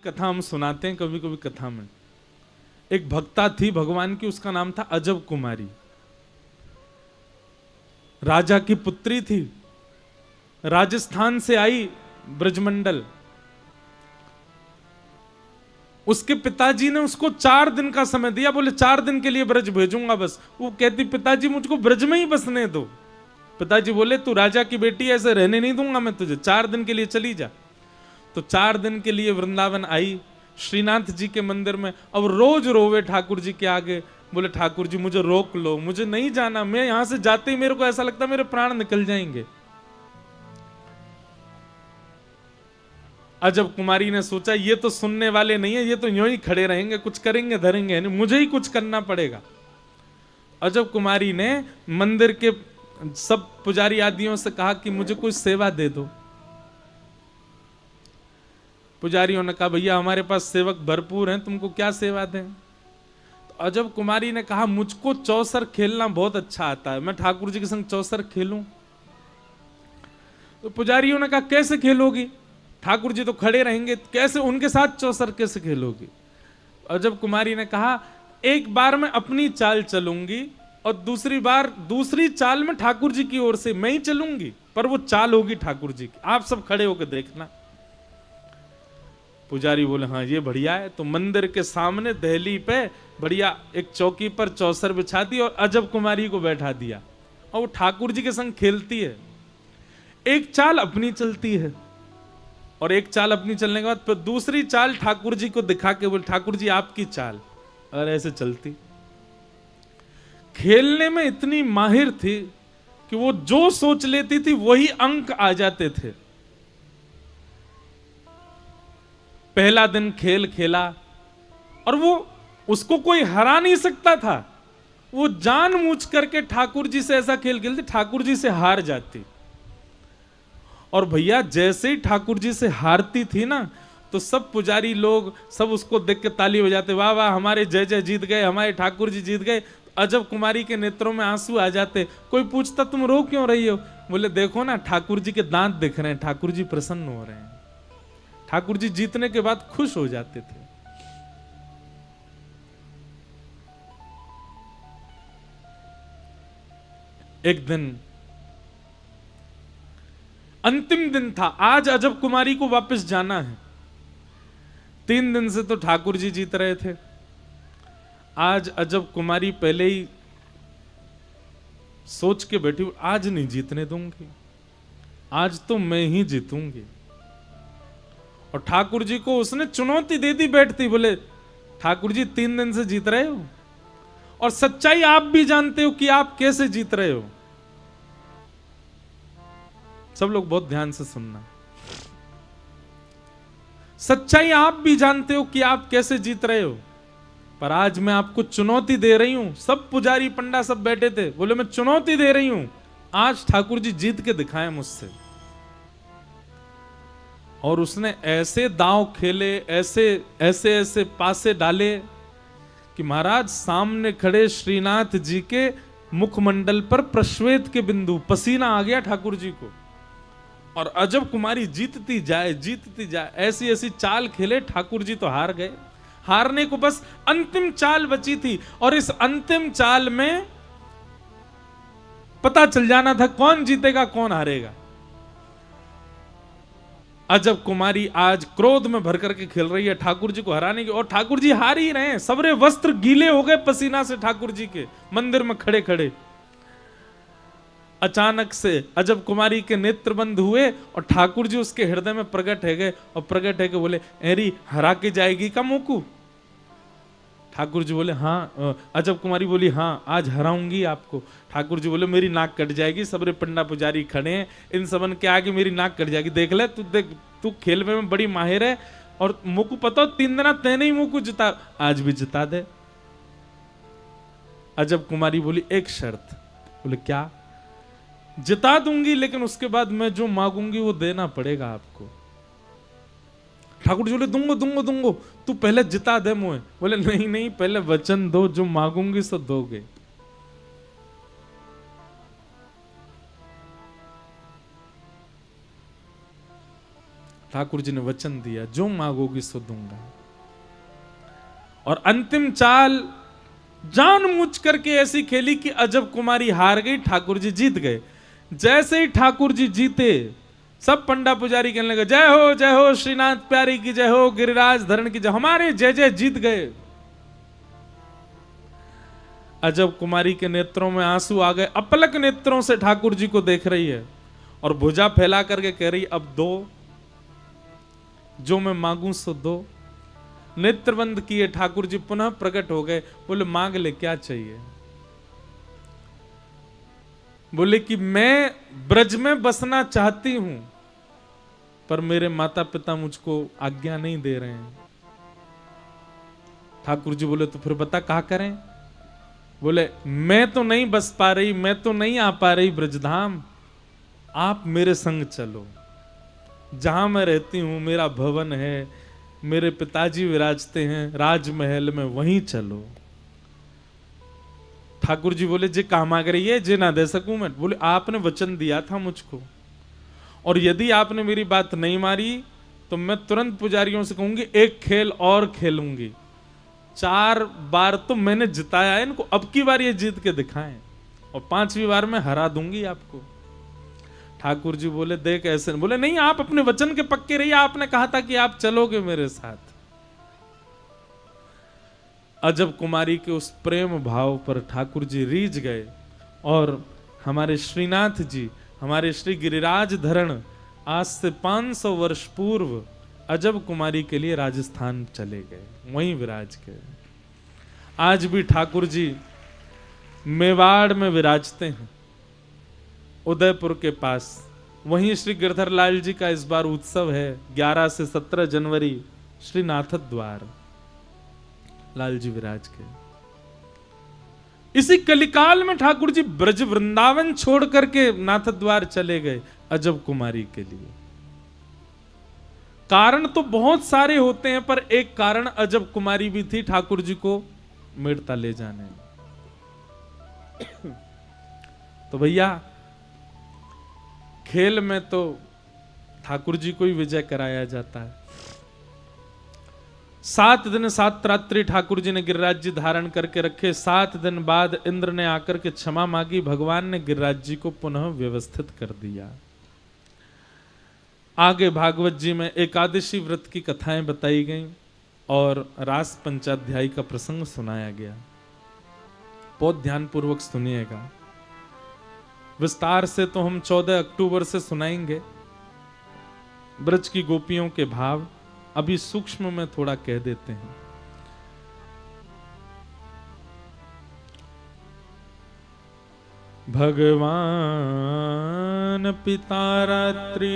कथा हम सुनाते हैं कभी कभी कथा में। एक भक्ता थी भगवान की, उसका नाम था अजब कुमारी। राजा की पुत्री थी, राजस्थान से आई ब्रजमंडल। उसके पिताजी ने उसको 4 दिन का समय दिया, बोले 4 दिन के लिए ब्रज भेजूंगा बस। वो कहती पिताजी मुझको ब्रज में ही बसने दो। पिताजी बोले तू राजा की बेटी ऐसे रहने नहीं दूंगा मैं तुझे, 4 दिन के लिए चली जा। तो 4 दिन के लिए वृंदावन आई श्रीनाथ जी के मंदिर में। अब रोज रोवे ठाकुर जी के आगे, बोले ठाकुर जी मुझे रोक लो, मुझे नहीं जाना, मैं यहां से जाते ही मेरे को ऐसा लगता मेरे प्राण निकल जाएंगे। अजब कुमारी ने सोचा ये तो सुनने वाले नहीं है, ये तो यूं ही खड़े रहेंगे, कुछ करेंगे धरेंगे नहीं, मुझे ही कुछ करना पड़ेगा। अजब कुमारी ने मंदिर के सब पुजारी आदियों से कहा कि मुझे कुछ सेवा दे दो। पुजारियों ने कहा भैया हमारे पास सेवक भरपूर हैं, तुमको क्या सेवा दें। तो अजब कुमारी ने कहा मुझको चौसर खेलना बहुत अच्छा आता है, मैं ठाकुर जी के संग चौसर खेलूं। तो पुजारियों ने कहा कैसे खेलोगी, ठाकुर जी तो खड़े रहेंगे, कैसे उनके साथ चौसर कैसे खेलोगी। अजब कुमारी ने कहा एक बार मैं अपनी चाल चलूंगी और दूसरी बार दूसरी चाल में ठाकुर जी की ओर से मैं ही चलूंगी, पर वो चाल होगी ठाकुर जी की, आप सब खड़े होकर देखना। पुजारी बोले हाँ ये बढ़िया है। तो मंदिर के सामने दहली पे बढ़िया एक चौकी पर चौसर बिछा दी और अजब कुमारी को बैठा दिया और वो ठाकुर जी के संग खेलती है। एक चाल अपनी चलती है और एक चाल अपनी चलने के बाद फिर दूसरी चाल ठाकुर जी को दिखा के बोले ठाकुर जी आपकी चाल, और ऐसे चलती। खेलने में इतनी माहिर थी कि वो जो सोच लेती थी वही अंक आ जाते थे। पहला दिन खेल खेला और वो उसको कोई हरा नहीं सकता था। वो जानबूझ करके ठाकुर जी से ऐसा खेल खेलती, ठाकुर जी से हार जाती। और भैया जैसे ही ठाकुर जी से हारती थी ना, तो सब पुजारी लोग सब उसको देख के ताली बजाते, वाह वाह हमारे जय जय जीत गए, हमारे ठाकुर जी जीत गए। अजब कुमारी के नेत्रों में आंसू आ जाते। कोई पूछता तुम रो क्यों रही हो, बोले देखो ना ठाकुर जी के दांत दिख रहे हैं, ठाकुर जी प्रसन्न हो रहे हैं। ठाकुर जी जीतने के बाद खुश हो जाते थे। एक दिन अंतिम दिन था, आज अजब कुमारी को वापस जाना है। 3 दिन से तो ठाकुर जी जीत रहे थे, आज अजब कुमारी पहले ही सोच के बैठी आज नहीं जीतने दूंगी, आज तो मैं ही जीतूंगी। और ठाकुर जी को उसने चुनौती दे दी बैठती, बोले ठाकुर जी 3 दिन से जीत रहे हो और सच्चाई आप भी जानते हो कि आप कैसे जीत रहे हो। सब लोग बहुत ध्यान से सुनना, सच्चाई आप भी जानते हो कि आप कैसे जीत रहे हो, पर आज मैं आपको चुनौती दे रही हूं। सब पुजारी पंडा सब बैठे थे, बोले मैं चुनौती दे रही हूं, आज ठाकुर जी जीत के दिखाएं मुझसे। और उसने ऐसे दांव खेले, ऐसे ऐसे ऐसे पासे डाले कि महाराज सामने खड़े श्रीनाथ जी के मुखमंडल पर प्रश्वेत के बिंदु, पसीना आ गया ठाकुर जी को। और अजब कुमारी जीतती जाए, ऐसी ऐसी चाल खेले, ठाकुर जी तो हार गए। हारने को बस अंतिम चाल बची थी और इस अंतिम चाल में पता चल जाना था कौन जीतेगा कौन हारेगा। अजब कुमारी आज क्रोध में भर करके खेल रही है ठाकुर जी को हराने की, और ठाकुर जी हार ही रहे हैं। सबरे वस्त्र गीले हो गए पसीना से ठाकुर जी के, मंदिर में खड़े खड़े। अचानक से अजब कुमारी के नेत्र बंद हुए और ठाकुर जी उसके हृदय में प्रकट है गए और प्रकट है के बोले एरी हरा के जाएगी का मोकू। ठाकुर जी बोले हाँ। अजब कुमारी बोली हाँ आज हराऊंगी आपको। ठाकुर जी बोले मेरी नाक कट जाएगी, सबरे पंडा पुजारी खड़े हैं, इन सबन के आगे मेरी नाक कट जाएगी, देख ले तू, देख तू खेल में बड़ी माहिर है और मोकू पता 3 दिन तेने ही मोकू जिता, आज भी जिता दे। अजब कुमारी बोली एक शर्त। बोले क्या। जिता दूंगी लेकिन उसके बाद मैं जो मांगूंगी वो देना पड़ेगा आपको। ठाकुर जी बोले दूंगो, तू पहले जिता दे मुझे। बोले नहीं नहीं पहले वचन दो, जो मांगूंगी सो दोगे। ठाकुर जी ने वचन दिया, जो मांगोगी सो दूंगा। और अंतिम चाल जानबूझ करके ऐसी खेली कि अजब कुमारी हार गई, ठाकुर जी जीत गए। जैसे ही ठाकुर जी जीते, सब पंडा पुजारी कहने लगे, जय हो श्रीनाथ प्यारी की जय हो, गिरिराज धरण की जय, हमारे जय जय, जीत गए। अजब कुमारी के नेत्रों में आंसू आ गए, अपलक नेत्रों से ठाकुर जी को देख रही है और भुजा फैला करके कह रही, अब दो, जो मैं मांगू सो दो। नेत्र बंद किए, ठाकुर जी पुनः प्रकट हो गए, बोले मांग ले, क्या चाहिए? बोले कि मैं ब्रज में बसना चाहती हूं, पर मेरे माता पिता मुझको आज्ञा नहीं दे रहे हैं। ठाकुर जी बोले, तो फिर बता क्या करें? बोले, मैं तो नहीं बस पा रही, मैं तो नहीं आ पा रही ब्रजधाम, आप मेरे संग चलो। जहां मैं रहती हूं, मेरा भवन है, मेरे पिताजी विराजते हैं राजमहल में, वहीं चलो। ठाकुर जी बोले, जे कहा मांग रही है, जे ना दे सकूं मैं? बोले, आपने वचन दिया था मुझको, और यदि आपने मेरी बात नहीं मारी तो मैं तुरंत पुजारियों से कहूंगी एक खेल और खेलूंगी। 4 बार तो मैंने जिताया है इनको, अब की बार ये जीत के दिखाएं, और 5वीं बार मैं हरा दूंगी आपको। ठाकुर जी बोले, देख ऐसे। बोले, नहीं, आप अपने वचन के पक्के रहिए, आपने कहा था कि आप चलोगे मेरे साथ। अजब कुमारी के उस प्रेम भाव पर ठाकुर जी रीझ गए, और हमारे श्रीनाथ जी, हमारे श्री गिरिराज धरण आज से 500 वर्ष पूर्व अजब कुमारी के लिए राजस्थान चले गए, वहीं विराज गए। आज भी ठाकुर जी मेवाड़ में विराजते हैं, उदयपुर के पास। वहीं श्री गिरधर लाल जी का इस बार उत्सव है, 11 से 17 जनवरी, श्री नाथ द्वार लाल जी विराज के। इसी कलिकाल में ठाकुर जी ब्रज वृंदावन छोड़ करके नाथ द्वार चले गए अजब कुमारी के लिए। कारण तो बहुत सारे होते हैं, पर एक कारण अजब कुमारी भी थी ठाकुर जी को मेड़ता ले जाने। तो भैया, खेल में तो ठाकुर जी को ही विजय कराया जाता है। 7 दिन 7 रात्रि ठाकुर जी ने गिरिराज जी धारण करके रखे। 7 दिन बाद इंद्र ने आकर के क्षमा मांगी, भगवान ने गिरिराज जी को पुनः व्यवस्थित कर दिया। आगे भागवत जी में एकादशी व्रत की कथाएं बताई गईं और रास पंचाध्यायी का प्रसंग सुनाया गया। बहुत ध्यान पूर्वक सुनिएगा, विस्तार से तो हम 14 अक्टूबर से सुनाएंगे ब्रज की गोपियों के भाव। अभी सूक्ष्म में थोड़ा कह देते हैं। भगवान पिता रात्रि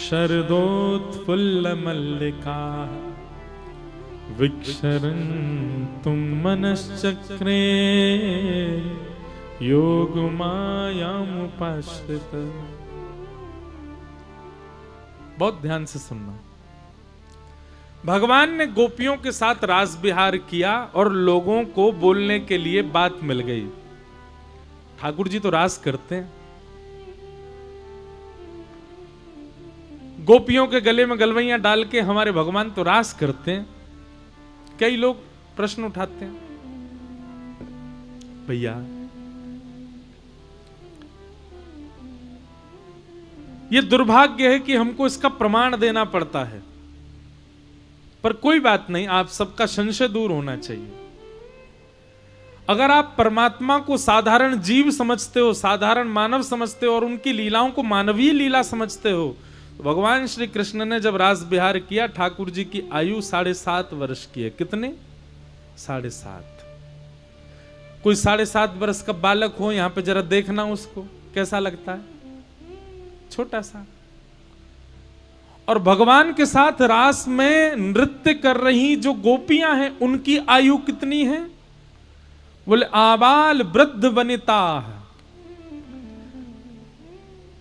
शरदोत्फुल्ल मल्लिका विक्षरन्तुं मनश्चक्रे योग मायामुपाश्रित। बहुत ध्यान से सुनना। भगवान ने गोपियों के साथ रास विहार किया और लोगों को बोलने के लिए बात मिल गई। ठाकुर जी तो रास करते हैं, गोपियों के गले में गलवैयां डाल के हमारे भगवान तो रास करते हैं। कई लोग प्रश्न उठाते हैं, भैया ये दुर्भाग्य है कि हमको इसका प्रमाण देना पड़ता है, पर कोई बात नहीं, आप सबका संशय दूर होना चाहिए। अगर आप परमात्मा को साधारण जीव समझते हो, साधारण मानव समझते हो और उनकी लीलाओं को मानवीय लीला समझते हो, तो भगवान श्री कृष्ण ने जब रास विहार किया, ठाकुर जी की आयु 7.5 वर्ष की है। कितने? 7.5। कोई 7.5 वर्ष का बालक हो, यहां पे जरा देखना उसको कैसा लगता है, छोटा सा। और भगवान के साथ रास में नृत्य कर रही जो गोपियां हैं, उनकी आयु कितनी है? बोले आबाल वृद्ध वनिता।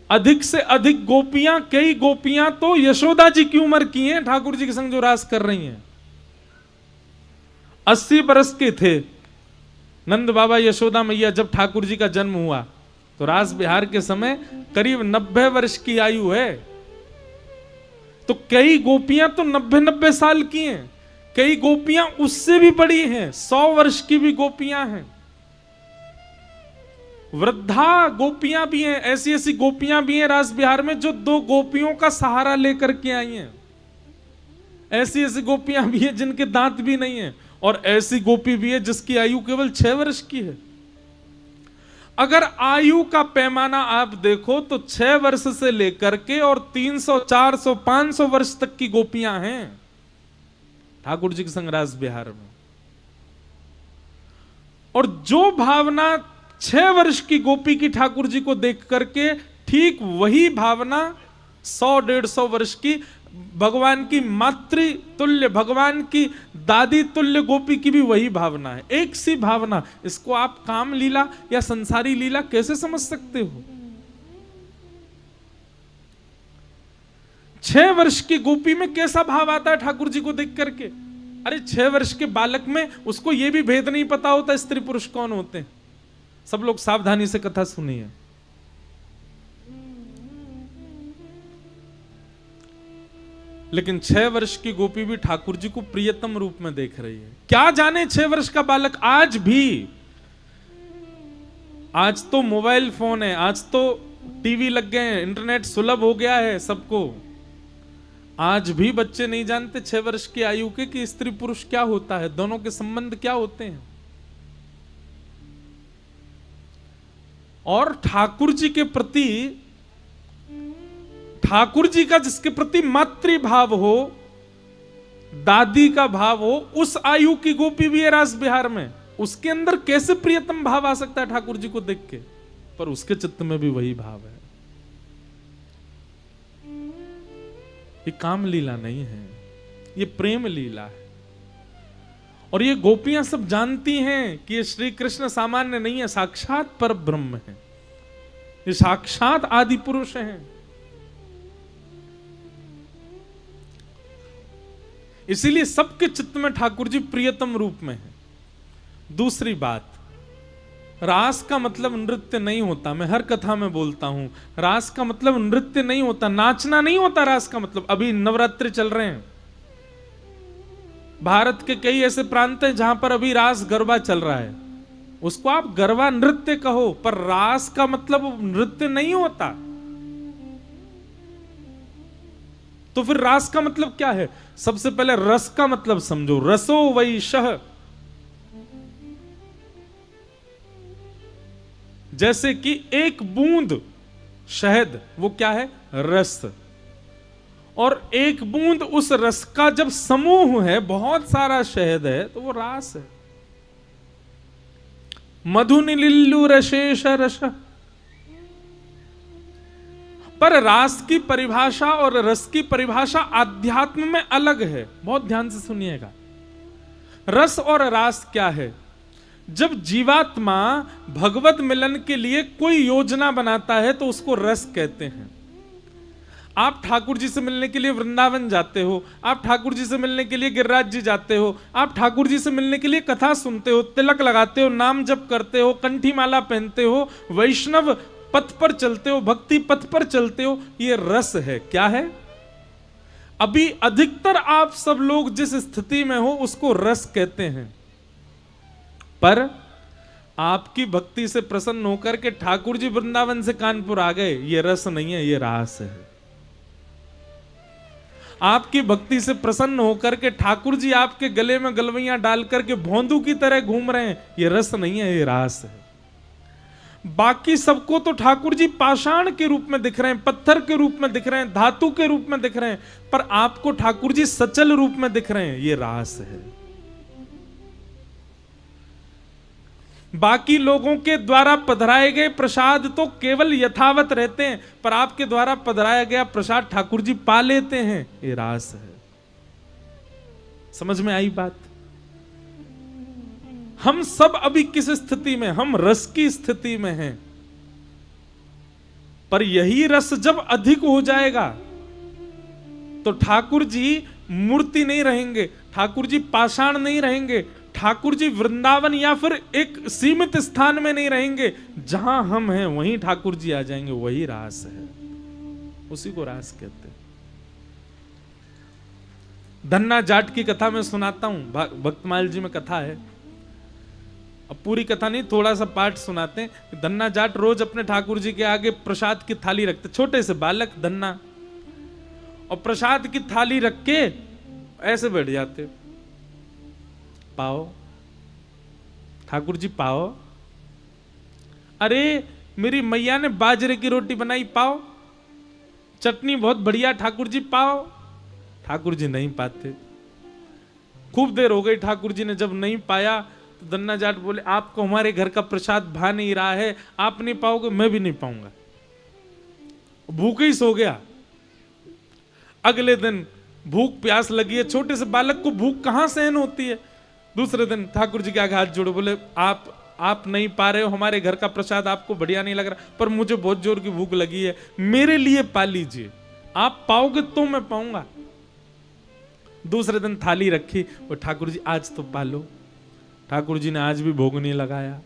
अधिक से अधिक गोपियां, कई गोपियां तो यशोदा जी की उम्र की हैं, ठाकुर जी के संग जो रास कर रही हैं। 80 बरस के थे नंद बाबा यशोदा मैया जब ठाकुर जी का जन्म हुआ, तो रास विहार के समय करीब 90 वर्ष की आयु है। तो कई गोपियां तो 90-90 साल की हैं, कई गोपियां उससे भी बड़ी हैं, 100 वर्ष की भी गोपियां हैं, वृद्धा गोपियां भी हैं। ऐसी ऐसी गोपियां भी हैं रास बिहार में जो 2 गोपियों का सहारा लेकर के आई हैं। ऐसी ऐसी गोपियां भी हैं जिनके दांत भी नहीं है, और ऐसी गोपी भी है जिसकी आयु केवल 6 वर्ष की है। अगर आयु का पैमाना आप देखो तो 6 वर्ष से लेकर के और 300, 400, 500 वर्ष तक की गोपियां हैं ठाकुर जी के संग रास बिहार में। और जो भावना 6 वर्ष की गोपी की ठाकुर जी को देख करके, ठीक वही भावना 100-150 वर्ष की भगवान की मातृ तुल्य, भगवान की दादी तुल्य गोपी की भी वही भावना है, एक सी भावना। इसको आप काम लीला या संसारी लीला कैसे समझ सकते हो? 6 वर्ष की गोपी में कैसा भाव आता है ठाकुर जी को देख करके? अरे 6 वर्ष के बालक में उसको यह भी भेद नहीं पता होता स्त्री पुरुष कौन होते हैं। सब लोग सावधानी से कथा सुनिए। लेकिन 6 वर्ष की गोपी भी ठाकुर जी को प्रियतम रूप में देख रही है। क्या जाने 6 वर्ष का बालक आज भी, आज तो मोबाइल फोन है, आज तो टीवी लग गए हैं, इंटरनेट सुलभ हो गया है सबको। आज भी बच्चे नहीं जानते 6 वर्ष की आयु के कि स्त्री पुरुष क्या होता है, दोनों के संबंध क्या होते हैं। और ठाकुर जी के प्रति, ठाकुर जी का जिसके प्रति मातृ भाव हो, दादी का भाव हो, उस आयु की गोपी भी है रास बिहार में, उसके अंदर कैसे प्रियतम भाव आ सकता है ठाकुर जी को देख के? पर उसके चित्त में भी वही भाव है। ये काम लीला नहीं है, ये प्रेम लीला है। और ये गोपियां सब जानती हैं कि ये श्री कृष्ण सामान्य नहीं है, साक्षात पर ब्रह्म है, ये साक्षात आदि पुरुष हैं। इसीलिए सबके चित्त में ठाकुर जी प्रियतम रूप में है। दूसरी बात, रास का मतलब नृत्य नहीं होता। मैं हर कथा में बोलता हूं, रास का मतलब नृत्य नहीं होता, नाचना नहीं होता। रास का मतलब, अभी नवरात्रि चल रहे हैं, भारत के कई ऐसे प्रांत हैं जहां पर अभी रास गरबा चल रहा है, उसको आप गरबा नृत्य कहो, पर रास का मतलब नृत्य नहीं होता। तो फिर रास का मतलब क्या है? सबसे पहले रस का मतलब समझो। रसो वैशः, जैसे कि एक बूंद शहद, वो क्या है? रस। और एक बूंद उस रस का जब समूह है, बहुत सारा शहद है, तो वो रास है। मधुनिलिल्लु रशेष रस। पर रास की परिभाषा और रस की परिभाषा आध्यात्म में अलग है, बहुत ध्यान से सुनिएगा। रस और रास क्या है? जब जीवात्मा भगवत मिलन के लिए कोई योजना बनाता है तो उसको रस कहते हैं। आप ठाकुर जी से मिलने के लिए वृंदावन जाते हो, आप ठाकुर जी से मिलने के लिए गिरिराज जी जाते हो, आप ठाकुर जी से मिलने के लिए कथा सुनते हो, तिलक लगाते हो, नाम जप करते हो, कंठी माला पहनते हो, वैष्णव पथ पर चलते हो, भक्ति पथ पर चलते हो, ये रस है। क्या है? अभी अधिकतर आप सब लोग जिस स्थिति में हो उसको रस कहते हैं, पर आपकी भक्ति से प्रसन्न होकर के ठाकुर जी वृंदावन से कानपुर आ गए, ये रस नहीं है, ये रास है। आपकी भक्ति से प्रसन्न होकर के ठाकुर जी आपके गले में गलवैयां डाल करके भोंदू की तरह घूम रहे हैं, ये रस नहीं है, ये रास है। बाकी सबको तो ठाकुर जी पाषाण के रूप में दिख रहे हैं, पत्थर के रूप में दिख रहे हैं, धातु के रूप में दिख रहे हैं, पर आपको ठाकुर जी सचल रूप में दिख रहे हैं, ये रास है। बाकी लोगों के द्वारा पधराए गए प्रसाद तो केवल यथावत रहते हैं, पर आपके द्वारा पधराया गया प्रसाद ठाकुर जी पा लेते हैं, ये रास है। समझ में आई बात? हम सब अभी किस स्थिति में? हम रस की स्थिति में हैं, पर यही रस जब अधिक हो जाएगा तो ठाकुर जी मूर्ति नहीं रहेंगे, ठाकुर जी पाषाण नहीं रहेंगे, ठाकुर जी वृंदावन या फिर एक सीमित स्थान में नहीं रहेंगे, जहां हम हैं वहीं ठाकुर जी आ जाएंगे। वही रास है, उसी को रास कहते हैं। धन्ना जाट की कथा मैं सुनाता हूं, भक्तमाल जी में कथा है। अब पूरी कथा नहीं, थोड़ा सा पाठ सुनाते हैं। धन्ना जाट रोज अपने ठाकुर जी के आगे प्रसाद की थाली रखते, छोटे से बालक धन्ना, और प्रसाद की थाली रख के ऐसे बैठ जाते, पाओ ठाकुर जी पाओ, अरे मेरी मैया ने बाजरे की रोटी बनाई पाओ, चटनी बहुत बढ़िया ठाकुर जी पाओ। ठाकुर जी नहीं पाते। खूब देर हो गई, ठाकुर जी ने जब नहीं पाया तो धन्ना जाट बोले, आपको हमारे घर का प्रसाद भा नहीं रहा है, आप नहीं पाओगे मैं भी नहीं पाऊंगा। भूखे ही सो गया। अगले दिन भूख प्यास लगी है, छोटे से बालक को भूख कहां सहन होती है। दूसरे दिन ठाकुर जी के आगे हाथ जोड़े, बोले आप नहीं पा रहे हो, हमारे घर का प्रसाद आपको बढ़िया नहीं लग रहा, पर मुझे बहुत जोर की भूख लगी है, मेरे लिए पा लीजिए, आप पाओगे तो मैं पाऊंगा। दूसरे दिन थाली रखी, वो ठाकुर जी आज तो पालो। ठाकुर जी ने आज भी भोग नहीं लगाया।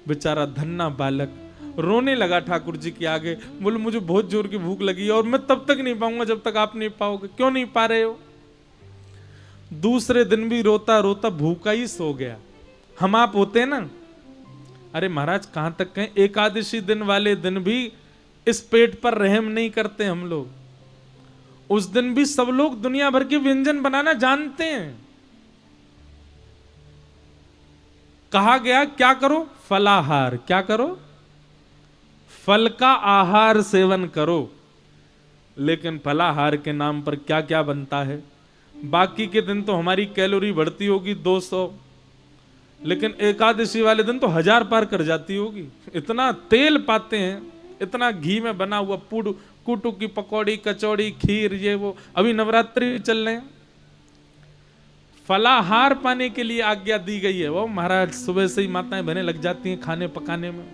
बेचारा धन्ना बालक रोने लगा ठाकुर जी के आगे, बोले मुझे बहुत जोर की भूख लगी है और मैं तब तक नहीं पाऊंगा जब तक आप नहीं पाओगे। क्यों नहीं पा रहे हो? दूसरे दिन भी रोता रोता भूखा ही सो गया। हम आप होते हैं ना, अरे महाराज कहां तक कहें, एकादशी दिन वाले दिन भी इस पेट पर रहम नहीं करते हम लोग। उस दिन भी सब लोग दुनिया भर के व्यंजन बनाना जानते हैं। कहा गया क्या करो? फलाहार। क्या करो? फल का आहार सेवन करो। लेकिन फलाहार के नाम पर क्या क्या बनता है। बाकी के दिन तो हमारी कैलोरी बढ़ती होगी 200, लेकिन एकादशी वाले दिन तो 1000 पार कर जाती होगी। इतना तेल पाते हैं, इतना घी में बना हुआ कुटू की पकौड़ी, कचौड़ी, खीर, ये वो। अभी नवरात्रि चल रहे हैं, फलाहार पाने के लिए आज्ञा दी गई है। वो महाराज सुबह से ही माताएं बहनें लग जाती हैं खाने पकाने में।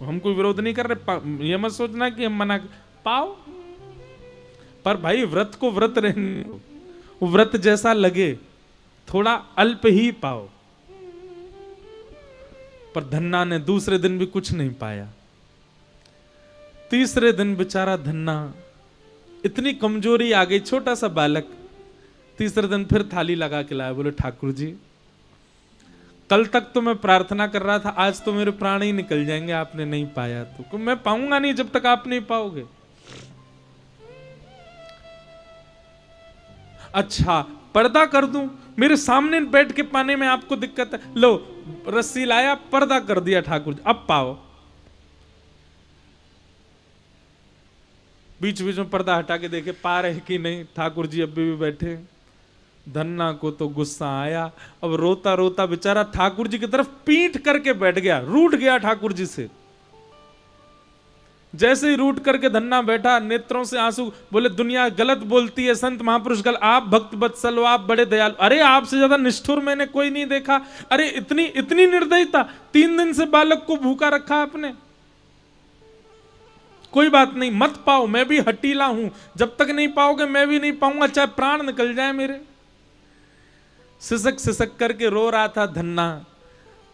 हम कोई विरोध नहीं कर रहे, ये मत सोचना कि हम मना पाओ, पर भाई व्रत को व्रत रहने, व्रत जैसा लगे, थोड़ा अल्प ही पाओ। पर धन्ना ने दूसरे दिन भी कुछ नहीं पाया। तीसरे दिन बेचारा धन्ना, इतनी कमजोरी आ गई, छोटा सा बालक। तीसरे दिन फिर थाली लगा के लाया, बोले ठाकुर जी कल तक तो मैं प्रार्थना कर रहा था, आज तो मेरे प्राण ही निकल जाएंगे, आपने नहीं पाया तो मैं पाऊंगा नहीं जब तक आप नहीं पाओगे। अच्छा पर्दा कर दूं, मेरे सामने बैठ के पाने में आपको दिक्कत है, लो रस्सी लाया, पर्दा कर दिया ठाकुर जी, अब पाओ। बीच बीच में पर्दा हटा के देखे पा रहे कि नहीं, ठाकुर जी अभी भी बैठे। धन्ना को तो गुस्सा आया, अब रोता रोता बेचारा ठाकुर जी की तरफ पीठ करके बैठ गया, रूठ गया ठाकुर जी से। जैसे ही रूठ करके धन्ना बैठा, नेत्रों से आंसू, बोले दुनिया गलत बोलती है, संत महापुरुष गलत, आप भक्त वत्सल हो, आप बड़े दयालु, अरे आपसे ज्यादा निष्ठुर मैंने कोई नहीं देखा। अरे इतनी निर्दयता, 3 दिन से बालक को भूखा रखा आपने। कोई बात नहीं, मत पाओ, मैं भी हटीला हूं, जब तक नहीं पाओगे मैं भी नहीं पाऊंगा, चाहे प्राण निकल जाए मेरे। सिसक सिसक करके रो रहा था धन्ना।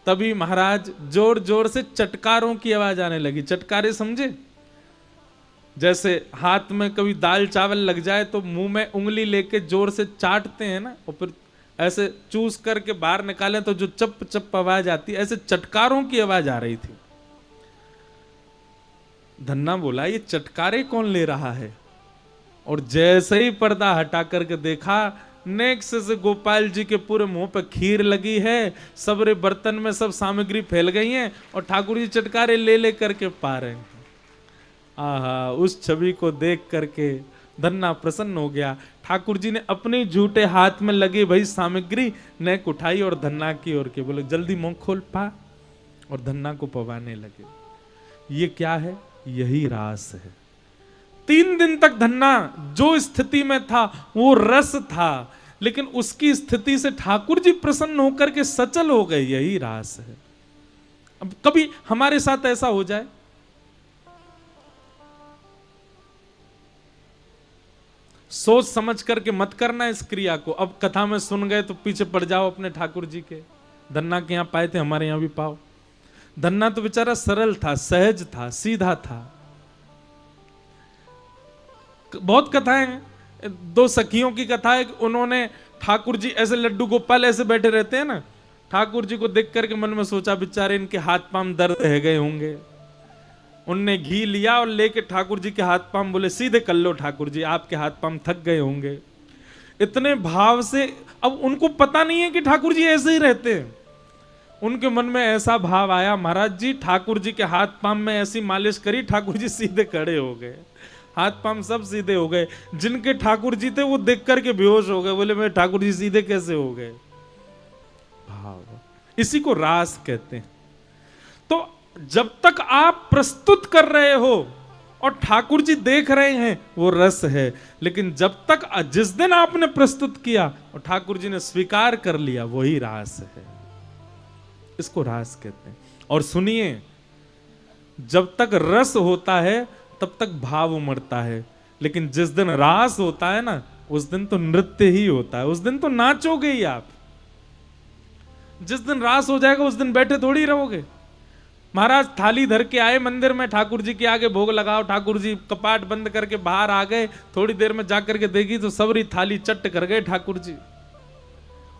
तभी महाराज जोर जोर से चटकारों की आवाज आने लगी। चटकारे समझे? जैसे हाथ में कभी दाल चावल लग जाए तो मुंह में उंगली लेके जोर से चाटते हैं ना, और फिर ऐसे चूस करके बाहर निकालें तो जो चप चप आवाज आती है, ऐसे चटकारों की आवाज आ रही थी। धन्ना बोला ये चटकारे कौन ले रहा है? और जैसे ही पर्दा हटा करके देखा, नेक्स्ट से गोपाल जी के पूरे मुंह पे खीर लगी है, सबरे बर्तन में सब सामग्री फैल गई है, और ठाकुर जी चटकारे ले ले करके पा रहे हैं। आहा, उस छवि को देख करके धन्ना प्रसन्न हो गया। ठाकुर जी ने अपने झूठे हाथ में लगे भाई सामग्री नेक उठाई और धन्ना की ओर के बोले जल्दी मुंह खोल पा, और धन्ना को पवाने लगे। ये क्या है? यही रास है। 3 दिन तक धन्ना जो स्थिति में था वो रस था, लेकिन उसकी स्थिति से ठाकुर जी प्रसन्न होकर के सचल हो गए। यही रास है। अब कभी हमारे साथ ऐसा हो जाए, सोच समझ करके मत करना इस क्रिया को। अब कथा में सुन गए तो पीछे पड़ जाओ अपने ठाकुर जी के। धन्ना के यहां पाए थे, हमारे यहां भी पाओ। धन्ना तो बेचारा सरल था, सहज था, सीधा था। बहुत कथाएं हैं। दो सखियों की कथा है कि उन्होंने ठाकुर जी ऐसे लड्डू गोपाल ऐसे बैठे रहते हैं ना, ठाकुर जी को देख करके मन में सोचा बेचारे इनके हाथ पांव दर्द रह गए होंगे। उनने घी लिया और लेके ठाकुर जी के हाथ पांव बोले सीधे कर लो ठाकुर जी, आपके हाथ पांव थक गए होंगे। इतने भाव से, अब उनको पता नहीं है कि ठाकुर जी ऐसे ही रहते हैं। उनके मन में ऐसा भाव आया, महाराज जी ठाकुर जी के हाथ पांव में ऐसी मालिश करी, ठाकुर जी सीधे खड़े हो गए, हाथ पांव सब सीधे हो गए। जिनके ठाकुर जी थे वो देख करके बेहोश हो गए, बोले मेरे ठाकुर जी सीधे कैसे हो गए। भाव, इसी को रास कहते हैं। तो जब तक आप प्रस्तुत कर रहे हो और ठाकुर जी देख रहे हैं वो रस है, लेकिन जब तक जिस दिन आपने प्रस्तुत किया और ठाकुर जी ने स्वीकार कर लिया वही रास है, इसको रास कहते हैं। और सुनिए, जब तक रस होता है तब तक भाव उमड़ता है, लेकिन जिस दिन रास होता है ना उस दिन तो नृत्य ही होता है, उस दिन तो नाचोगे ही आप। जिस दिन रास हो जाएगा उस दिन बैठे थोड़ी रहोगे। महाराज थाली धर के आए मंदिर में, ठाकुर जी के आगे भोग लगाओ, ठाकुर जी कपाट बंद करके बाहर आ गए, थोड़ी देर में जाकर के देखी तो सबरी थाली चट्ट कर गए ठाकुर जी।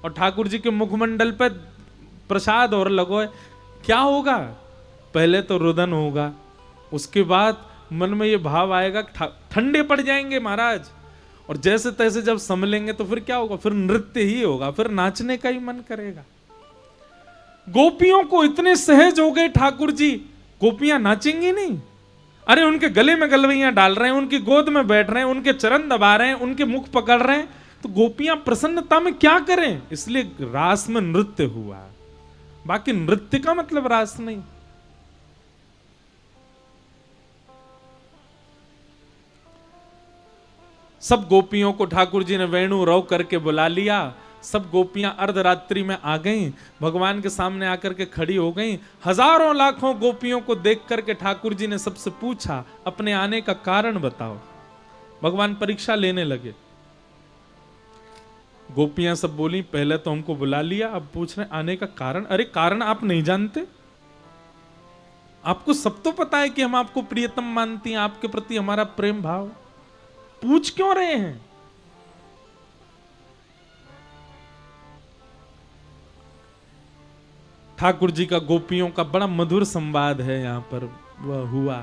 और ठाकुर जी के मुखमंडल पे प्रसाद और लगो, क्या होगा? पहले तो रुदन होगा, उसके बाद मन में ये भाव आएगा ठंडे पड़ जाएंगे महाराज, और जैसे तैसे जब संभलेंगे तो फिर क्या होगा? फिर नृत्य ही होगा, फिर नाचने का ही मन करेगा। गोपियों को इतने सहज हो गए ठाकुर जी, गोपियां नाचेंगी नहीं? अरे उनके गले में गलवैयां डाल रहे हैं, उनकी गोद में बैठ रहे हैं, उनके चरण दबा रहे हैं, उनके मुख पकड़ रहे हैं, तो गोपियां प्रसन्नता में क्या करें? इसलिए रास में नृत्य हुआ, बाकी नृत्य का मतलब रास नहीं। सब गोपियों को ठाकुर जी ने वेणु रव करके बुला लिया। सब गोपियां अर्धरात्रि में आ गईं, भगवान के सामने आकर के खड़ी हो गईं। हजारों लाखों गोपियों को देख करके ठाकुर जी ने सबसे पूछा अपने आने का कारण बताओ। भगवान परीक्षा लेने लगे। गोपियां सब बोली पहले तो हमको बुला लिया, अब पूछ रहे आने का कारण। अरे कारण आप नहीं जानते? आपको सब तो पता है कि हम आपको प्रियतम मानती हैं, आपके प्रति हमारा प्रेम भाव, पूछ क्यों रहे हैं? ठाकुर जी का गोपियों का बड़ा मधुर संवाद है यहां पर वह हुआ।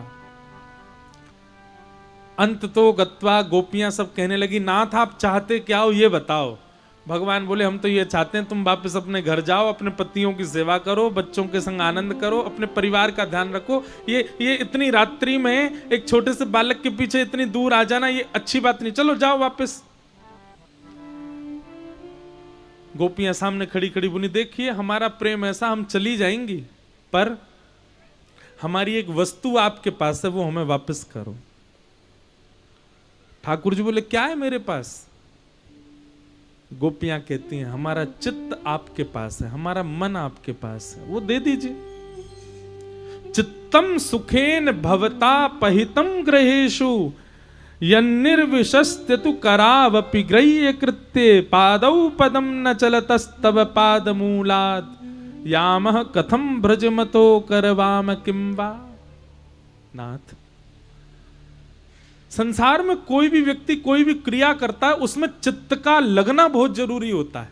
अंत तो गत्वा गोपियां सब कहने लगी नाथ आप चाहते क्या हो ये बताओ। भगवान बोले हम तो ये चाहते हैं तुम वापस अपने घर जाओ, अपने पतियों की सेवा करो, बच्चों के संग आनंद करो, अपने परिवार का ध्यान रखो। ये इतनी रात्रि में एक छोटे से बालक के पीछे इतनी दूर आ जाना ये अच्छी बात नहीं, चलो जाओ वापस। गोपियां सामने खड़ी खड़ी बोली देखिए हमारा प्रेम ऐसा, हम चली जाएंगी पर हमारी एक वस्तु आपके पास है वो हमें वापस करो। ठाकुर जी बोले क्या है मेरे पास? गोपियां कहती हैं हमारा चित्त आपके पास है, हमारा मन आपके पास है, वो दे दीजिए। चित्तम सुखेन भवता पहितम ग्रहेषु यन्निर्विशस्त्यतु करावपि ग्रह्य कृत्ये पादौ पदम न चलतस्तव पादमूलात् यामः कथम भ्रजमतो करवाम किं वा। नाथ, संसार में कोई भी व्यक्ति कोई भी क्रिया करता है उसमें चित्त का लगना बहुत जरूरी होता है।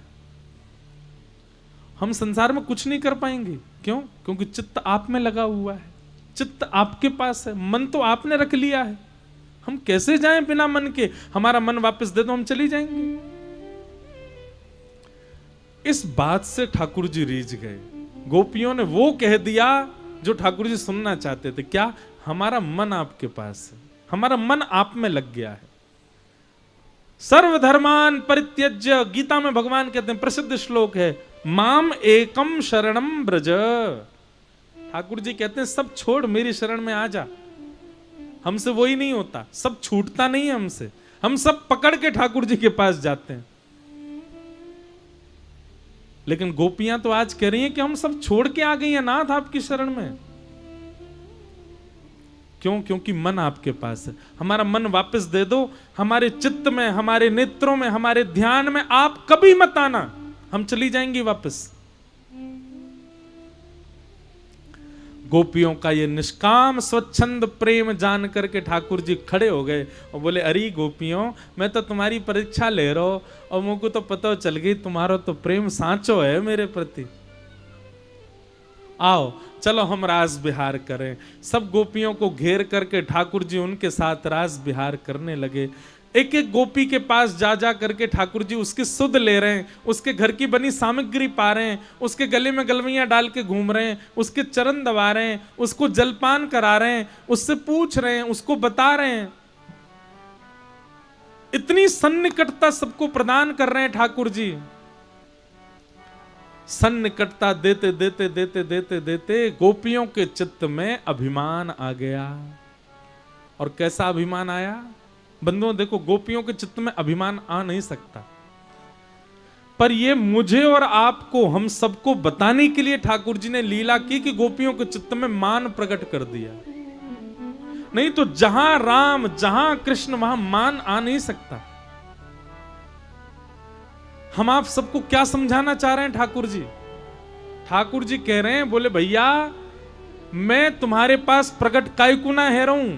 हम संसार में कुछ नहीं कर पाएंगे, क्यों? क्योंकि चित्त आप में लगा हुआ है, चित्त आपके पास है, मन तो आपने रख लिया है। हम कैसे जाएं बिना मन के? हमारा मन वापस दे दो हम चली जाएंगे। इस बात से ठाकुर जी रीझ गए। गोपियों ने वो कह दिया जो ठाकुर जी सुनना चाहते थे। क्या? हमारा मन आपके पास है, हमारा मन आप में लग गया है। सर्वधर्मान परित्यज्य, गीता में भगवान कहते हैं, प्रसिद्ध श्लोक है, माम एकम शरणम ब्रज। ठाकुर जी कहते हैं सब छोड़ मेरी शरण में आ जा। हमसे वही नहीं होता, सब छूटता नहीं है हमसे, हम सब पकड़ के ठाकुर जी के पास जाते हैं। लेकिन गोपियां तो आज कह रही हैं कि हम सब छोड़ के आ गई हैं नाथ आपकी शरण में। क्यों? क्योंकि मन आपके पास है। हमारा मन वापस दे दो, हमारे चित्त में, हमारे नेत्रों में, हमारे ध्यान में आप कभी मत आना, हम चली जाएंगी वापस। गोपियों का ये निष्काम स्वच्छंद प्रेम जान करके ठाकुर जी खड़े हो गए और बोले, अरे गोपियों, मैं तो तुम्हारी परीक्षा ले रहा हूं और मुझको तो पता चल गई तुम्हारा तो प्रेम सांचो है मेरे प्रति। आओ चलो हम रास विहार करें। सब गोपियों को घेर करके ठाकुर जी उनके साथ रास विहार करने लगे। एक एक गोपी के पास जा जा करके ठाकुर जी उसकी सुध ले रहे हैं, उसके घर की बनी सामग्री पा रहे हैं, उसके गले में गलवैयां डाल के घूम रहे हैं, उसके चरण दबा रहे हैं, उसको जलपान करा रहे हैं, उससे पूछ रहे हैं, उसको बता रहे हैं। इतनी सन्निकटता सबको प्रदान कर रहे हैं ठाकुर जी। सन्निकटता देते देते देते देते देते गोपियों के चित्त में अभिमान आ गया। और कैसा अभिमान आया बंधुओं? देखो, गोपियों के चित्त में अभिमान आ नहीं सकता, पर ये मुझे और आपको, हम सबको बताने के लिए ठाकुर जी ने लीला की कि गोपियों के चित्त में मान प्रकट कर दिया। नहीं तो जहां राम जहां कृष्ण वहां मान आ नहीं सकता। हम आप सबको क्या समझाना चाह रहे हैं ठाकुर जी? ठाकुर जी कह रहे हैं, बोले भैया मैं तुम्हारे पास प्रकट कायकु ना है रहूं,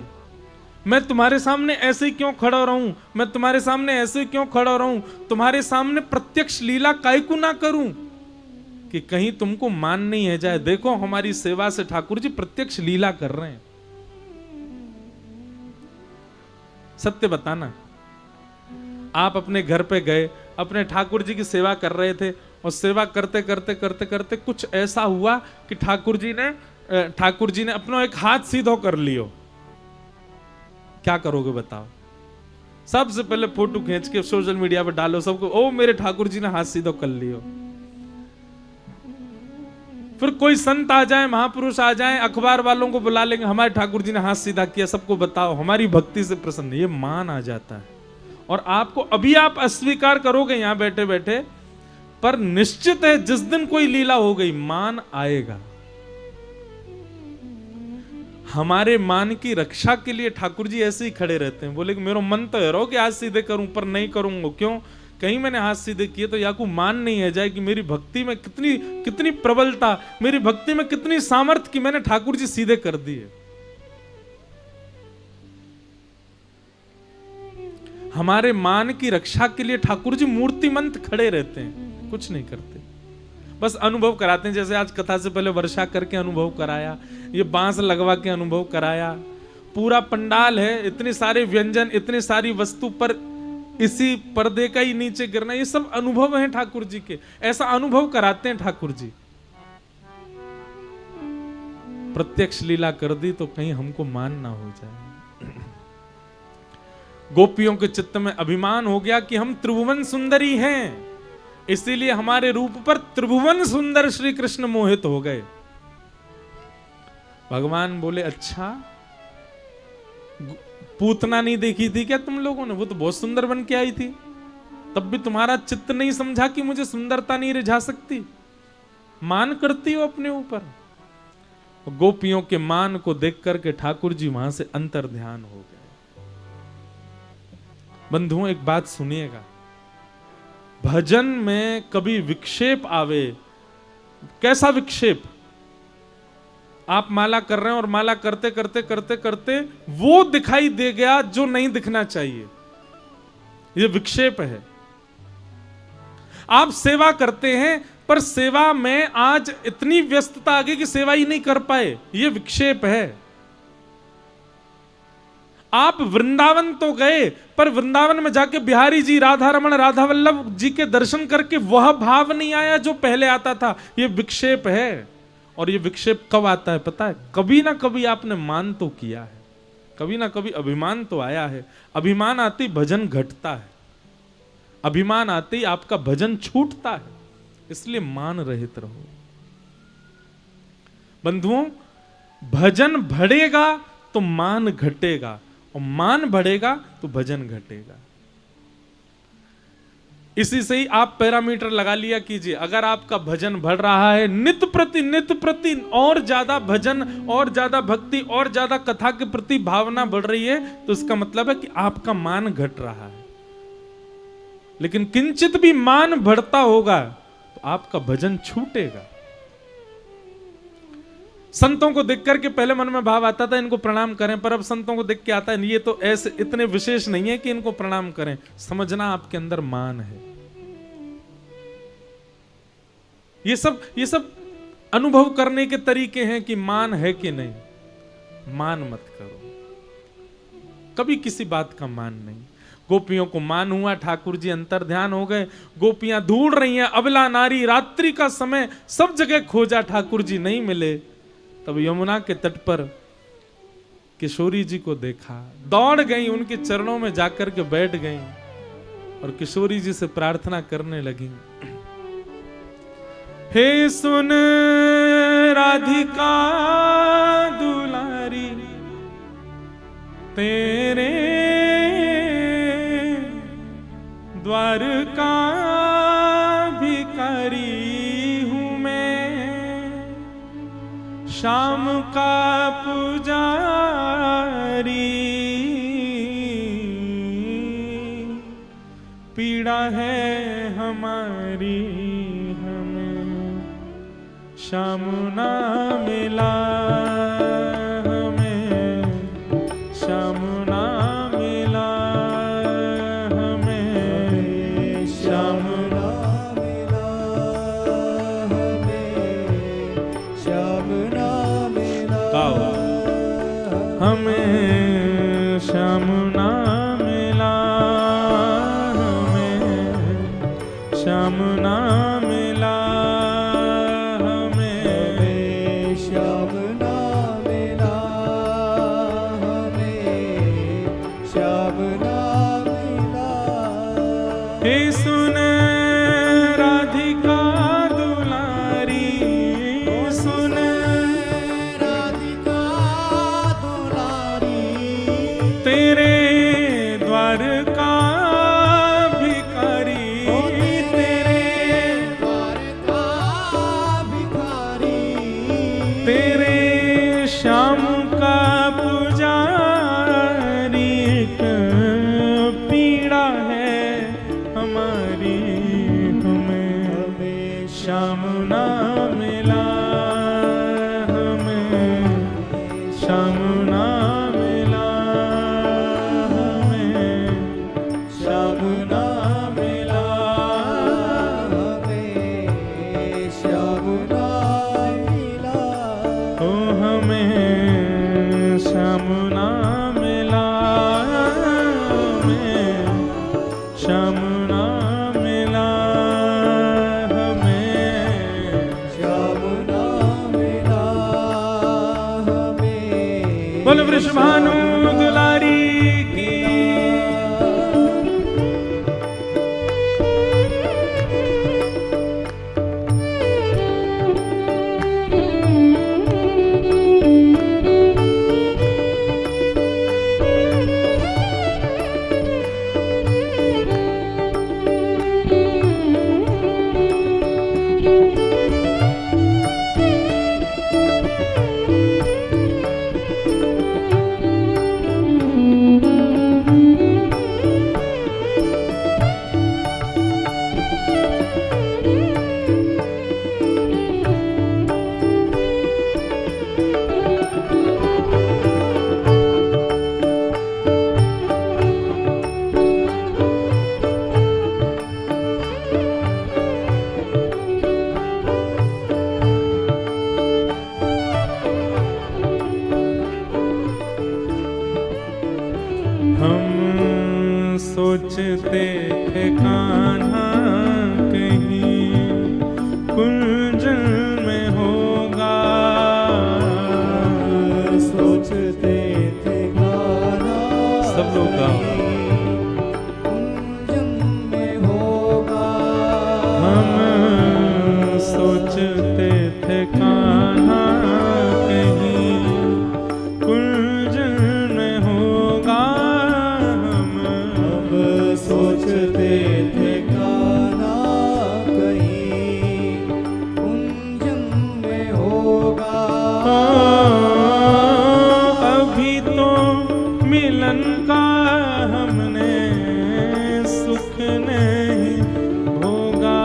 मैं तुम्हारे सामने ऐसे क्यों खड़ा रहूं, मैं तुम्हारे सामने ऐसे क्यों खड़ा रहूं, तुम्हारे सामने प्रत्यक्ष लीला कायकु ना करूं कि कहीं तुमको मान नहीं है जाए। देखो हमारी सेवा से ठाकुर जी प्रत्यक्ष लीला कर रहे हैं। सत्य बताना, आप अपने घर पे गए, अपने ठाकुर जी की सेवा कर रहे थे और सेवा करते करते करते करते कुछ ऐसा हुआ कि ठाकुर जी ने अपना एक हाथ सीधो कर लियो। क्या करोगे बताओ? सबसे पहले फोटो खींच के सोशल मीडिया पे डालो सबको, ओ मेरे ठाकुर जी ने हाथ सीधो कर लियो। फिर कोई संत आ जाए, महापुरुष आ जाए, अखबार वालों को बुला लेंगे, हमारे ठाकुर जी ने हाथ सीधा किया, सबको बताओ, हमारी भक्ति से प्रसन्न। ये मान आ जाता है। और आपको अभी आप अस्वीकार करोगे यहां बैठे बैठे, पर निश्चित है जिस दिन कोई लीला हो गई मान आएगा। हमारे मान की रक्षा के लिए ठाकुर जी ऐसे ही खड़े रहते हैं। बोले कि मेरा मन तो है रो कि हाथ सीधे करूं, पर नहीं करूंगा। क्यों? कहीं मैंने हाथ सीधे किए तो याकू मान नहीं है जाए कि मेरी भक्ति में कितनी प्रबलता, मेरी भक्ति में कितनी सामर्थ्य कि मैंने ठाकुर जी सीधे कर दिए। हमारे मान की रक्षा के लिए ठाकुर जी मूर्तिमंत खड़े रहते हैं, कुछ नहीं करते, बस अनुभव कराते हैं। जैसे आज कथा से पहले वर्षा करके अनुभव कराया, ये बांस लगवा के अनुभव कराया, पूरा पंडाल है, इतने सारे व्यंजन, इतनी सारी वस्तु पर इसी पर्दे का ही नीचे गिरना, ये सब अनुभव हैं ठाकुर जी के। ऐसा अनुभव कराते हैं ठाकुर जी। प्रत्यक्ष लीला कर दी तो कहीं हमको मान ना हो जाए। गोपियों के चित्त में अभिमान हो गया कि हम त्रिभुवन सुंदरी हैं, इसीलिए हमारे रूप पर त्रिभुवन सुंदर श्री कृष्ण मोहित हो गए। भगवान बोले, अच्छा पूतना नहीं देखी थी क्या तुम लोगों ने? वो तो बहुत सुंदर बन के आई थी, तब भी तुम्हारा चित्त नहीं समझा कि मुझे सुंदरता नहीं रिझा सकती? मान करती हो अपने ऊपर। गोपियों के मान को देख करके ठाकुर जी वहां से अंतर ध्यान हो गए। बंधुओं एक बात सुनिएगा, भजन में कभी विक्षेप आवे, कैसा विक्षेप? आप माला कर रहे हैं और माला करते करते करते करते वो दिखाई दे गया जो नहीं दिखना चाहिए, ये विक्षेप है। आप सेवा करते हैं पर सेवा में आज इतनी व्यस्तता आ गई कि सेवा ही नहीं कर पाए, ये विक्षेप है। आप वृंदावन तो गए पर वृंदावन में जाके बिहारी जी, राधा रमन, राधा वल्लभ जी के दर्शन करके वह भाव नहीं आया जो पहले आता था, ये विक्षेप है। और ये विक्षेप कब आता है पता है? कभी ना कभी आपने मान तो किया है, कभी ना कभी अभिमान तो आया है। अभिमान आते ही भजन घटता है, अभिमान आते ही आपका भजन छूटता है, इसलिए मान रहित रहो। बंधुओं, भजन बढ़ेगा तो मान घटेगा, और मान बढ़ेगा तो भजन घटेगा। इसी से ही आप पैरामीटर लगा लिया कीजिए। अगर आपका भजन बढ़ रहा है, नित्य प्रति और ज्यादा भजन, और ज्यादा भक्ति, और ज्यादा कथा के प्रति भावना बढ़ रही है, तो इसका मतलब है कि आपका मान घट रहा है। लेकिन किंचित भी मान बढ़ता होगा तो आपका भजन छूटेगा। संतों को देख करके पहले मन में भाव आता था इनको प्रणाम करें, पर अब संतों को देख के आता है ये तो ऐसे इतने विशेष नहीं है कि इनको प्रणाम करें। समझना आपके अंदर मान है। ये सब अनुभव करने के तरीके हैं कि मान है कि नहीं। मान मत करो, कभी किसी बात का मान नहीं। गोपियों को मान हुआ, ठाकुर जी अंतर ध्यान हो गए, गोपियां ढूंढ रही हैं, अबला नारी, रात्रि का समय, सब जगह खोजा, ठाकुर जी नहीं मिले। तब यमुना के तट पर किशोरी जी को देखा, दौड़ गई, उनके चरणों में जाकर के बैठ गई और किशोरी जी से प्रार्थना करने लगी, हे सुन राधिका दुलारी, तेरे द्वार का भिखारी हूं मैं, शाम का पुजारी, पीड़ा है हमारी, हमें श्याम ना मिला, हमें श्याम ना मिला, हमें श्याम ना मिला, हमें श्याम ना मिला, हमें श्याम ना मिला, हमें श्याम ना मिला, हे सुन राधिका दुलारी, सुन राधिका दुलारी, तेरे द्वार का भिखारी, तेरे द्वार का भिखारी, तेरे श्याम का पुजारी, पीड़ा है हमारी, हमें श्याम ना मिला, हमें श्याम ना मिला, हमें श्याम ना मिला, हमें श्याम ना मिला, ओ हमें श्याम ना मिला, हमें श्याम ना मिला, हमें श्याम ना मिला, हमें। बोल वृषभानु दुलारी की। हम सोचते थे कान्हा कहीं कुंजन में होगा, सोचते थे कान्हा सब लोग कुंजन में होगा, हम सोचते थे कान्हा कहीं कुंजन में होगा, सोचते थे कान्हा कहीं कुंजन में होगा, अभी तो मिलन का हमने सुख नहीं भोगा,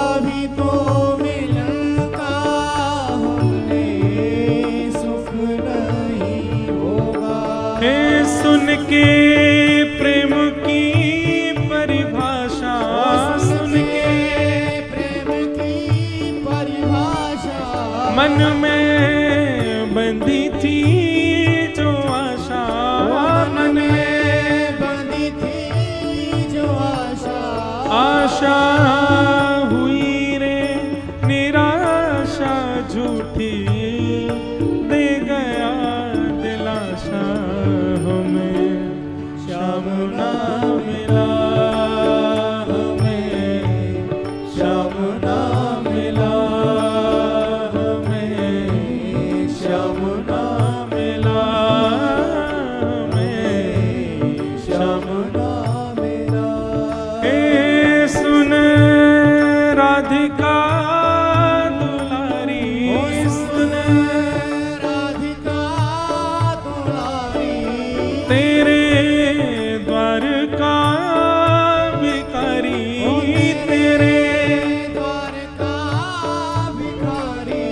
अभी तो मिलन का मन में बंधी थी जो आशा, मन में बंधी थी जो आशा, आशा हुई रे निराशा झूठी, दे गया दिलासा हमें श्याम ना मिला, हमें श्याम ना मिला, हमें श्याम ना मिला, हमें श्याम ना मिला। ए सुन राधिका दुलारी, सुन राधिका दुलारी, तेरे द्वार का भिखारी, तेरे द्वार का भिखारी,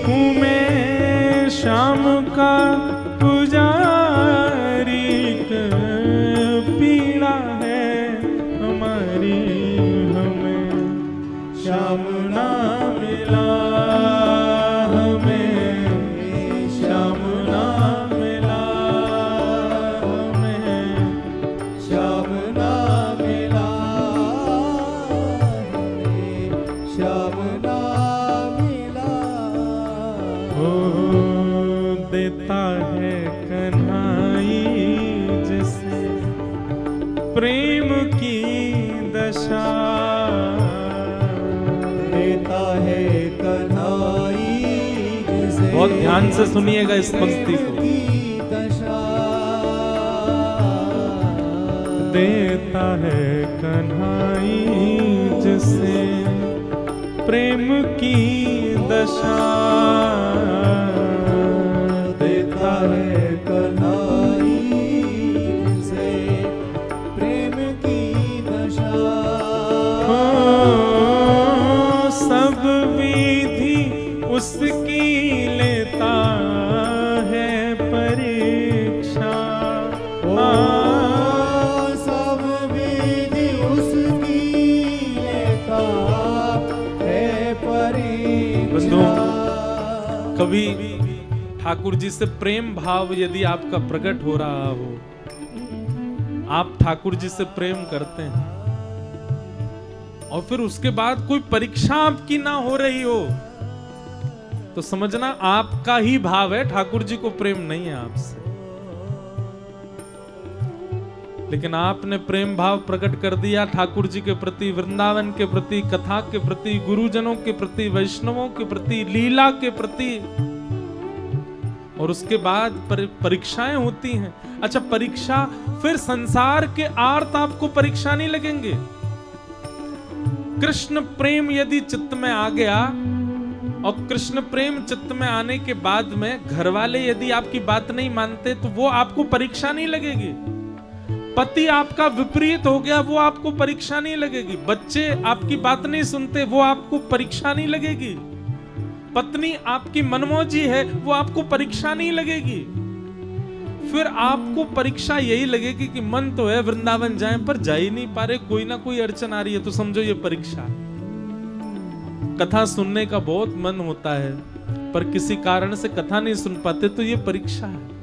हूँ मैं श्याम का पुजारी, पीड़ा है हमारी, हमें श्याम ना मिला, हमें श्याम ना मिला, हमें श्याम ना मिला, श्याम ना मिला। ओ देता है कन्हाई जिसे प्रेम की दशा, देता है कन्हाई जिसे बहुत ध्यान से सुनिएगा इस पंक्ति को। की दशा, देता है कन्हाई जिसे प्रेम की दशा, देता है कन्हाई जिसे प्रेम की दशा। हो सब विधि उसकी लेता है परीक्षा, सब विधि उसकी लेता है परीक्षा। कभी ठाकुर जी से प्रेम भाव यदि आपका प्रकट हो रहा हो, आप ठाकुर जी से प्रेम करते हैं और फिर उसके बाद कोई परीक्षा आपकी ना हो रही हो, तो समझना आपका ही भाव है, ठाकुर जी को प्रेम नहीं है आपसे। लेकिन आपने प्रेम भाव प्रकट कर दिया ठाकुर जी के प्रति, वृंदावन के प्रति, कथा के प्रति, गुरुजनों के प्रति, वैष्णवों के प्रति, लीला के प्रति, और उसके बाद परीक्षाएं होती हैं। अच्छा, परीक्षा फिर संसार के आर्त आपको परीक्षा नहीं लगेंगे। कृष्ण प्रेम यदि चित्त में आ गया और कृष्ण प्रेम चित्त में आने के बाद में घर वाले यदि आपकी बात नहीं मानते तो वो आपको परीक्षा नहीं लगेगी। पति आपका विपरीत हो गया, वो आपको परीक्षा नहीं लगेगी। बच्चे आपकी बात नहीं सुनते, वो आपको परीक्षा नहीं लगेगी। पत्नी आपकी मनमौजी है, वो आपको परीक्षा नहीं लगेगी। फिर आपको परीक्षा यही लगेगी कि मन तो है वृंदावन जाएं पर जा ही नहीं पा रहे, कोई ना कोई अड़चन आ रही है, तो समझो ये परीक्षा। कथा सुनने का बहुत मन होता है पर किसी कारण से कथा नहीं सुन पाते, तो ये परीक्षा है।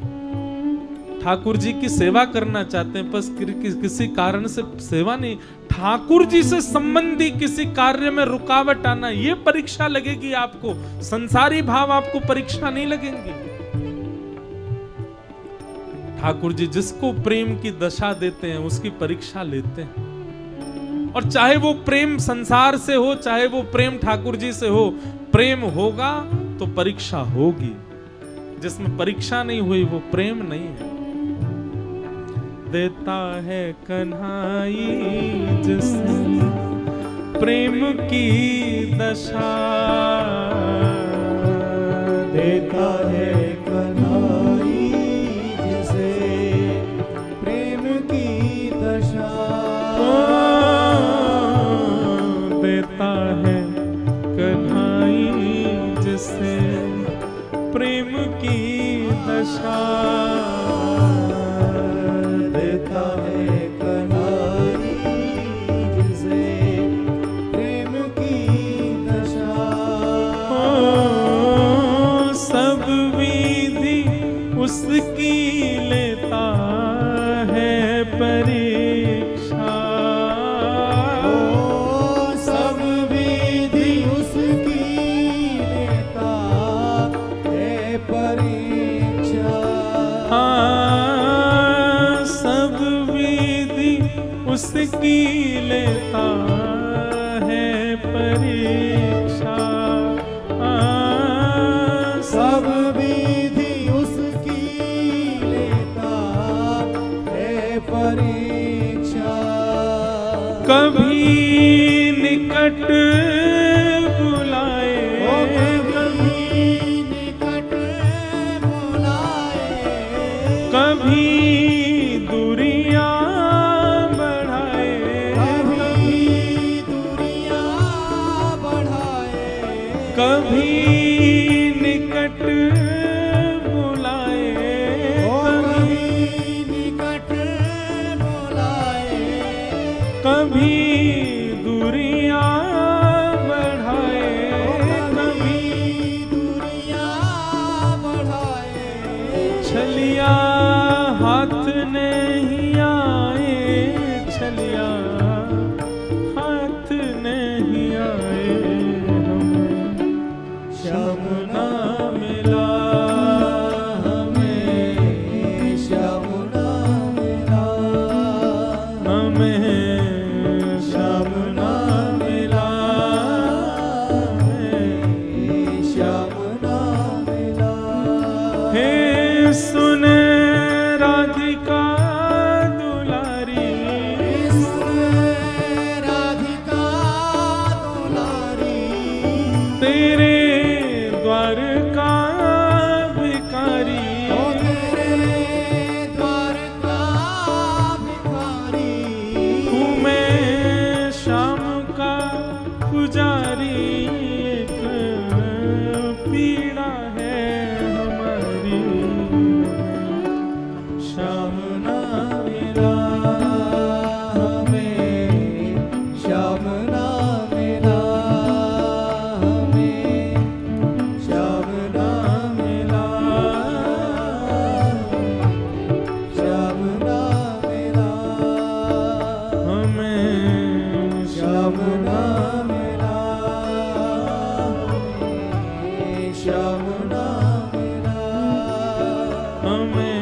ठाकुर जी की सेवा करना चाहते हैं बस किसी कारण से सेवा नहीं, ठाकुर जी से संबंधी किसी कार्य में रुकावट आना, ये परीक्षा लगेगी आपको। संसारी भाव आपको परीक्षा नहीं लगेंगे। ठाकुर जी जिसको प्रेम की दशा देते हैं उसकी परीक्षा लेते हैं। और चाहे वो प्रेम संसार से हो, चाहे वो प्रेम ठाकुर जी से हो, प्रेम होगा तो परीक्षा होगी। जिसमें परीक्षा नहीं हुई वो प्रेम नहीं है। देता है कन्हाई जिसे प्रेम की दशा, देता है कन्हाई जिसे प्रेम की दशा, देता है कन्हाई जिसे प्रेम की दशा, देता है कन्हाई जिसे प्रेम की दशा। उसकी लेता है परीक्षा। सब विधि उसकी लेता है परीक्षा। कभी निकट बुलाए, कभी निकट बुलाए, कभी दूरियां बढ़ाए, कभी दूरियां बढ़ाए, कभी निकट बुलाए, कभी निकट बुलाए, कभी दूरियां बढ़ाए, कभी दूरियां बढ़ाए। छलिया हाथ नहीं आए, छलिया हाथ नहीं आए, हमें श्याम ना मिला, हमें श्याम ना मिला, हमें श्याम ना मिला, हमें श्याम ना मिला। हे सुन राधिका दुलारी, राधिका दुलारी, तेरे द्वार का भिखारी, ओ तेरे द्वार का भिखारी, हूँ मैं श्याम का पुजारी, एक पीड़ा है हमारी, श्याम ना मिला, हमें श्याम ना मिला, हमें श्याम ना मिला, श्याम ना मिला, हमें श्याम ना मिला, हमें श्याम ना मिला, हमें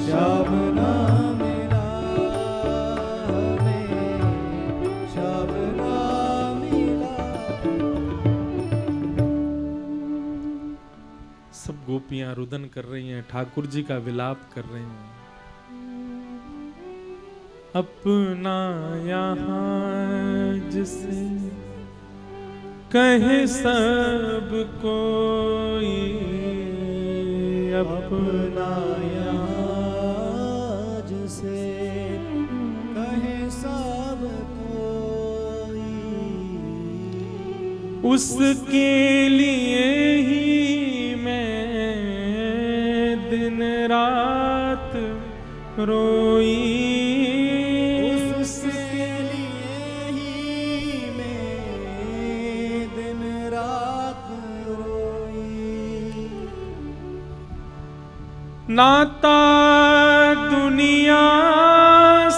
श्याम ना मिला, हमें श्याम ना मिला। सब गोपियां रुदन कर रही हैं, ठाकुर जी का विलाप कर रही हैं। अपना यहाँ जिसे कहे सब कोई, अपना यहाँ जिसे कहे सब कोई, उसके लिए ही मैं दिन रात रोई, उसके लिए ही मैं दिन रात रोई। नाता दुनिया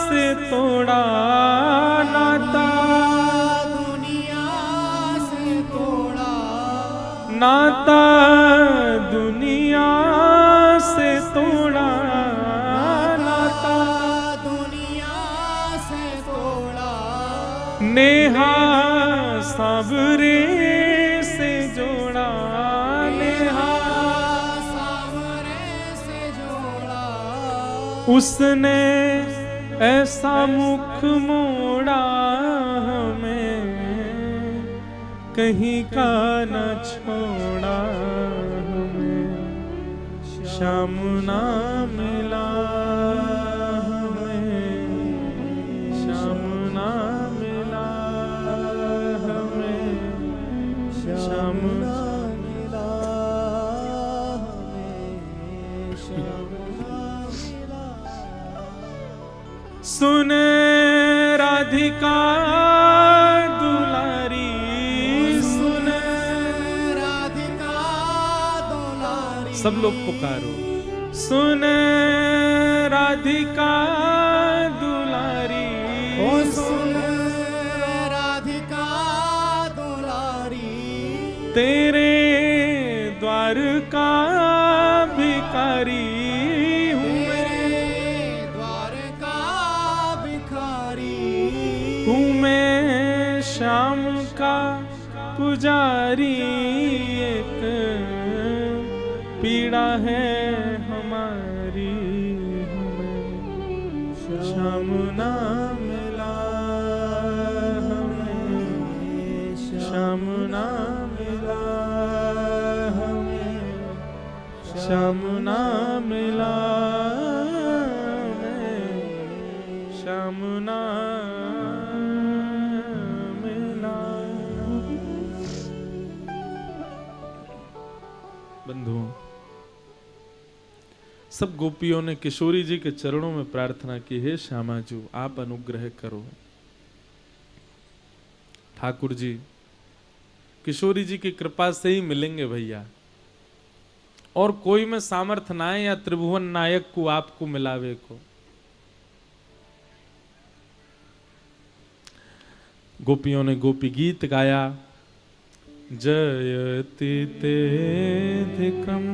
से तोड़ा, नाता दुनिया से तोड़ा, नाता दुनिया से तोड़ा, नाता दुनिया से तोड़ा, नेहा सावरे से जोड़ा, नेहा सावरे से जोड़ा, उसने ऐसा मुख मोड़ा, हमें कहीं का न छोड़ा, हमें श्याम ना मिला, हमें श्याम ना मिला, हमें श्याम ना मिला, हमें श्याम ना मिला। सुन राधिका दुलारी, सुन राधिका दुलारी, सब लोग पुकारो, सुन राधिका दुलारी, ओ सुन राधिका दुलारी, तेरे द्वार का भिखारी हूँ मैं, तेरे द्वार का भिखारी, हूँ मैं श्याम का पुजारी, एक पीड़ा है हमारी, हमें श्याम ना मिला, हमें श्याम ना मिला, हमें श्याम ना मिला, हमें श्याम ना मिला। बंधुओं, सब गोपियों ने किशोरी जी के चरणों में प्रार्थना की, हे श्यामाजू आप अनुग्रह करो। ठाकुर जी किशोरी जी की कृपा से ही मिलेंगे भैया, और कोई में सामर्थ ना है या त्रिभुवन नायक को आपको मिलावे को। गोपियों ने गोपी गीत गाया, जयति तेधिकम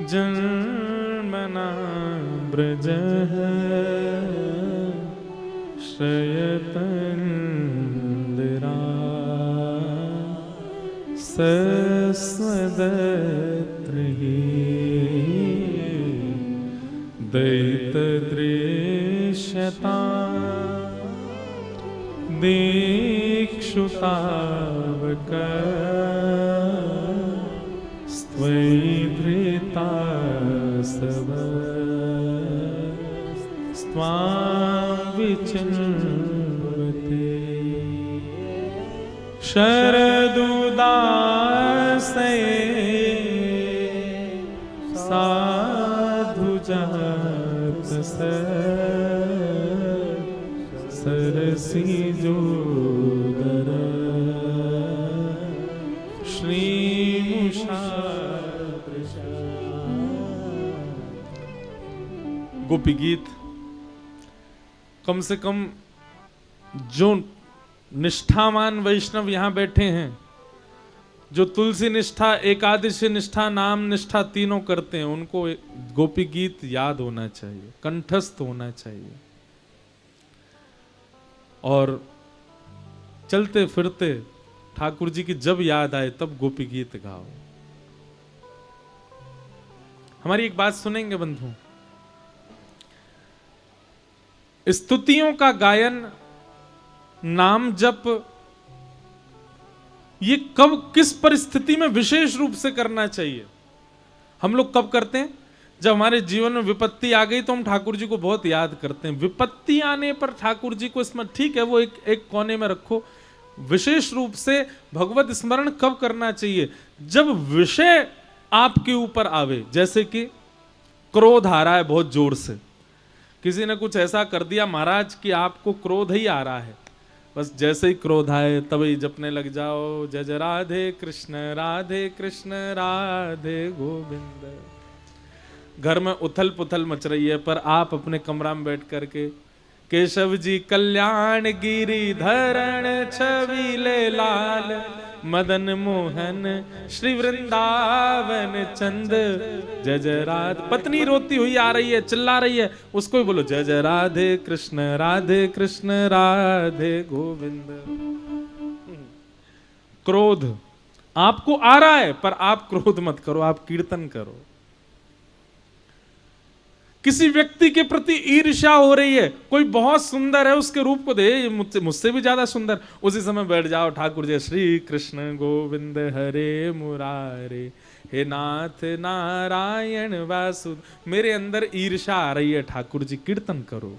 जन्मना ब्रजः श्रयतन्दिरा सस्वदत्रिः दैतदृश्यता दीक्षुतावक स्त्वैधृता सव स्वां विचिन्वते शरदुदासे साधुजातस सरसी जोदर श्रीमुषा। गोपी गीत कम से कम जो निष्ठावान वैष्णव यहां बैठे हैं, जो तुलसी निष्ठा, एकादशी निष्ठा, नाम निष्ठा तीनों करते हैं, उनको गोपी गीत याद होना चाहिए, कंठस्थ होना चाहिए। और चलते फिरते ठाकुर जी की जब याद आए तब गोपी गीत गाओ। हमारी एक बात सुनेंगे बंधु, स्तुतियों का गायन, नाम जप, ये कब किस परिस्थिति में विशेष रूप से करना चाहिए? हम लोग कब करते हैं? जब हमारे जीवन में विपत्ति आ गई तो हम ठाकुर जी को बहुत याद करते हैं। विपत्ति आने पर ठाकुर जी को स्मरण, ठीक है, वो एक कोने में रखो। विशेष रूप से भगवत स्मरण कब करना चाहिए? जब विषय आपके ऊपर आवे, जैसे कि क्रोध आ रहा है बहुत जोर से, किसी ने कुछ ऐसा कर दिया महाराज कि आपको क्रोध ही आ रहा है, बस जैसे ही क्रोध आए तभी जपने लग जाओ, जय जय राधे कृष्ण राधे गोविंद। घर में उथल पुथल मच रही है, पर आप अपने कमरा में बैठ करके केशव जी कल्याण गिरी धरण छबीले लाल मदन मोहन श्री वृंदावन चंद जय जय राधे। पत्नी रोती हुई आ रही है, चिल्ला रही है, उसको भी बोलो जय जय राधे कृष्ण राधे गोविंद। क्रोध आपको आ रहा है, पर आप क्रोध मत करो, आप कीर्तन करो। किसी व्यक्ति के प्रति ईर्ष्या हो रही है, कोई बहुत सुंदर है, उसके रूप को दे मुझसे भी ज्यादा सुंदर, उसी समय बैठ जाओ ठाकुर जय श्री कृष्ण गोविंद हरे मुरारे हे नाथ नारायण वासुदेव। मेरे अंदर ईर्ष्या आ रही है ठाकुर जी, कीर्तन करो।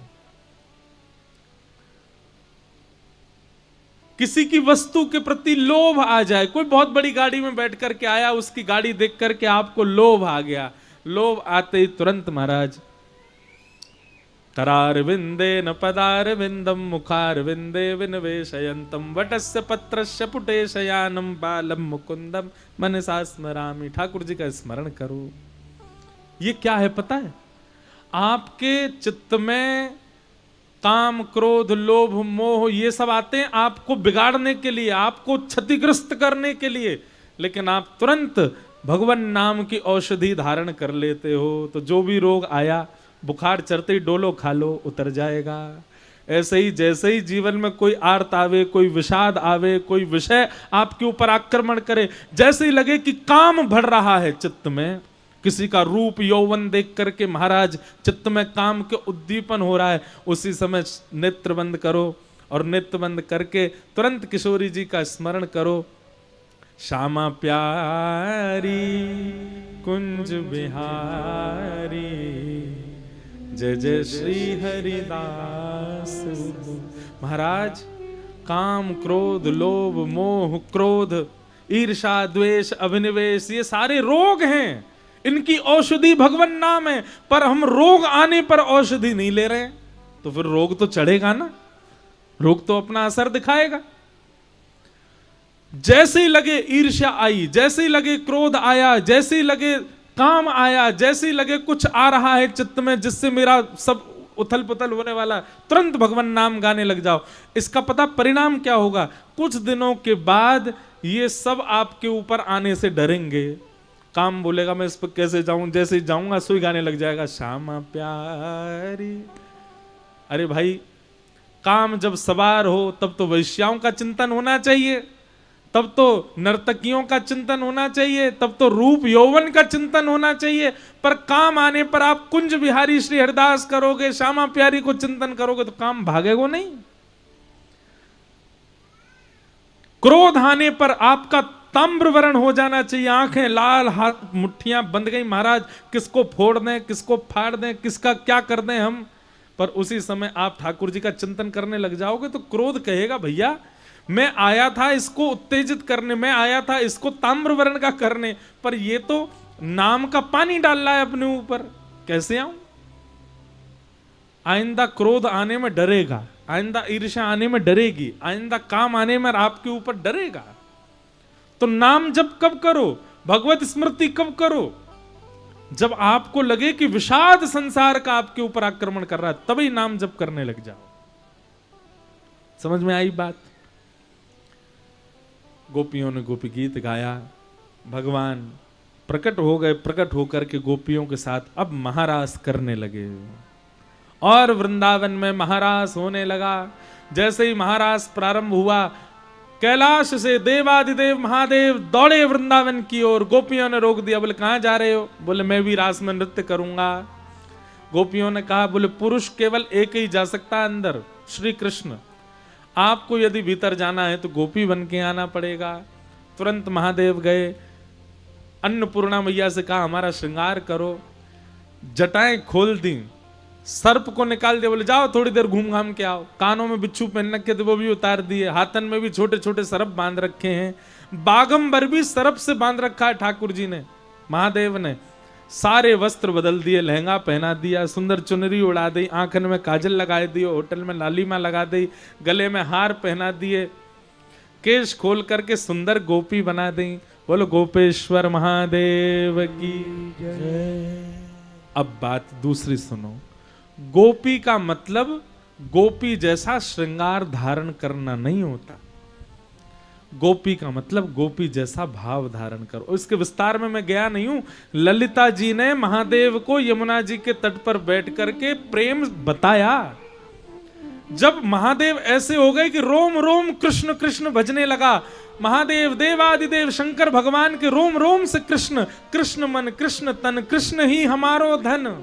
किसी की वस्तु के प्रति लोभ आ जाए, कोई बहुत बड़ी गाड़ी में बैठ करके आया, उसकी गाड़ी देख करके आपको लोभ आ गया, लोभ आते ही तुरंत महाराज करारविंदे न पदारविंदम मुखारविंदे विनवेशयंतम वटस्य पत्रस्य पुटे शयानम बालम मुकुंदम मनसा स्मरामि। ठाकुर जी का स्मरण करो। ये क्या है पता है? आपके चित्त में काम क्रोध लोभ मोह ये सब आते हैं आपको बिगाड़ने के लिए, आपको क्षतिग्रस्त करने के लिए, लेकिन आप तुरंत भगवान नाम की औषधि धारण कर लेते हो, तो जो भी रोग आया, बुखार चढ़ते ही डोलो खा लो, उतर जाएगा। ऐसे ही जैसे ही जीवन में कोई आर्त आवे, कोई विषाद आवे, कोई विषय आपके ऊपर आक्रमण करे, जैसे ही लगे कि काम बढ़ रहा है चित्त में, किसी का रूप यौवन देख करके महाराज चित्त में काम के उद्दीपन हो रहा है, उसी समय नेत्र बंद करो और नेत्र बंद करके तुरंत किशोरी जी का स्मरण करो। श्यामा प्यारी कुंज बिहारी जय जय श्री हरिदास। महाराज काम, क्रोध, लोभ, मोह, क्रोध, ईर्षा, द्वेष, अभिनिवेश, ये सारे रोग हैं, इनकी औषधि भगवान नाम है, पर हम रोग आने पर औषधि नहीं ले रहे हैं, तो फिर रोग तो चढ़ेगा ना, रोग तो अपना असर दिखाएगा। जैसे ही लगे ईर्ष्या आई, जैसे ही लगे क्रोध आया, जैसे ही लगे काम आया, जैसे ही लगे कुछ आ रहा है चित्त में जिससे मेरा सब उथल पुथल होने वाला, तुरंत भगवान नाम गाने लग जाओ। इसका पता परिणाम क्या होगा? कुछ दिनों के बाद ये सब आपके ऊपर आने से डरेंगे। काम बोलेगा मैं इस पर कैसे जाऊं, जैसे ही जाऊंगा सुई गाने लग जाएगा श्यामा प्यारी। अरे भाई, काम जब सवार हो तब तो वैश्याओं का चिंतन होना चाहिए, तब तो नर्तकियों का चिंतन होना चाहिए, तब तो रूप यौवन का चिंतन होना चाहिए, पर काम आने पर आप कुंज बिहारी श्री हरिदास करोगे, श्यामा प्यारी को चिंतन करोगे तो काम भागेगा नहीं। क्रोध आने पर आपका ताम्रवर्ण हो जाना चाहिए, आंखें लाल, हाथ मुट्ठियां बंध गई, महाराज किसको फोड़ दें, किसको फाड़ दें, किसका क्या कर दें हम। पर उसी समय आप ठाकुर जी का चिंतन करने लग जाओगे तो क्रोध कहेगा भैया मैं आया था इसको उत्तेजित करने, मैं आया था इसको ताम्रवर्ण का करने, पर ये तो नाम का पानी डाल रहा है अपने ऊपर, कैसे आऊं। आइंदा क्रोध आने में डरेगा, आइंदा ईर्ष्या आने में डरेगी, आइंदा काम आने में आपके ऊपर डरेगा। तो नाम जप कब करो, भगवत स्मृति कब करो? जब आपको लगे कि विषाद संसार का आपके ऊपर आक्रमण कर रहा है, तभी नाम जप करने लग जाओ। समझ में आई बात? गोपियों ने गोपी गीत गाया, भगवान प्रकट हो गए, प्रकट होकर के गोपियों के साथ अब महारास करने लगे और वृंदावन में महारास होने लगा। जैसे ही महारास प्रारंभ हुआ, कैलाश से देवादिदेव महादेव दौड़े वृंदावन की ओर। गोपियों ने रोक दिया, बोले कहां जा रहे हो? बोले मैं भी रास में नृत्य करूंगा। गोपियों ने कहा, बोले पुरुष केवल एक ही जा सकता है अंदर, श्री कृष्ण। आपको यदि भीतर जाना है तो गोपी बन के आना पड़ेगा। तुरंत महादेव गए, अन्नपूर्णा मैया से कहा हमारा श्रृंगार करो, जटाएं खोल दी, सर्प को निकाल दिया, बोले जाओ थोड़ी देर घूम घाम के आओ। कानों में बिच्छू पहन रखे थे वो भी उतार दिए, हाथन में भी छोटे छोटे सर्प बांध रखे हैं, बागंबर भी सर्प से बांध रखा है ठाकुर जी ने, महादेव ने। सारे वस्त्र बदल दिए, लहंगा पहना दिया, सुंदर चुनरी उड़ा दी, आंखन में काजल लगा दिए, होटल में लालिमा लगा दी, गले में हार पहना दिए, केश खोल करके सुंदर गोपी बना दी। बोलो गोपेश्वर महादेव की जय। अब बात दूसरी सुनो। गोपी का मतलब गोपी जैसा श्रृंगार धारण करना नहीं होता। गोपी का मतलब गोपी जैसा भाव धारण करो। इसके विस्तार में मैं गया नहीं हूं। ललिता जी ने महादेव को यमुना जी के तट पर बैठ करके प्रेम बताया। जब महादेव ऐसे हो गए कि रोम रोम कृष्ण कृष्ण भजने लगा, महादेव देवादिदेव शंकर भगवान के रोम रोम से कृष्ण, कृष्ण मन कृष्ण तन, कृष्ण ही हमारो धन।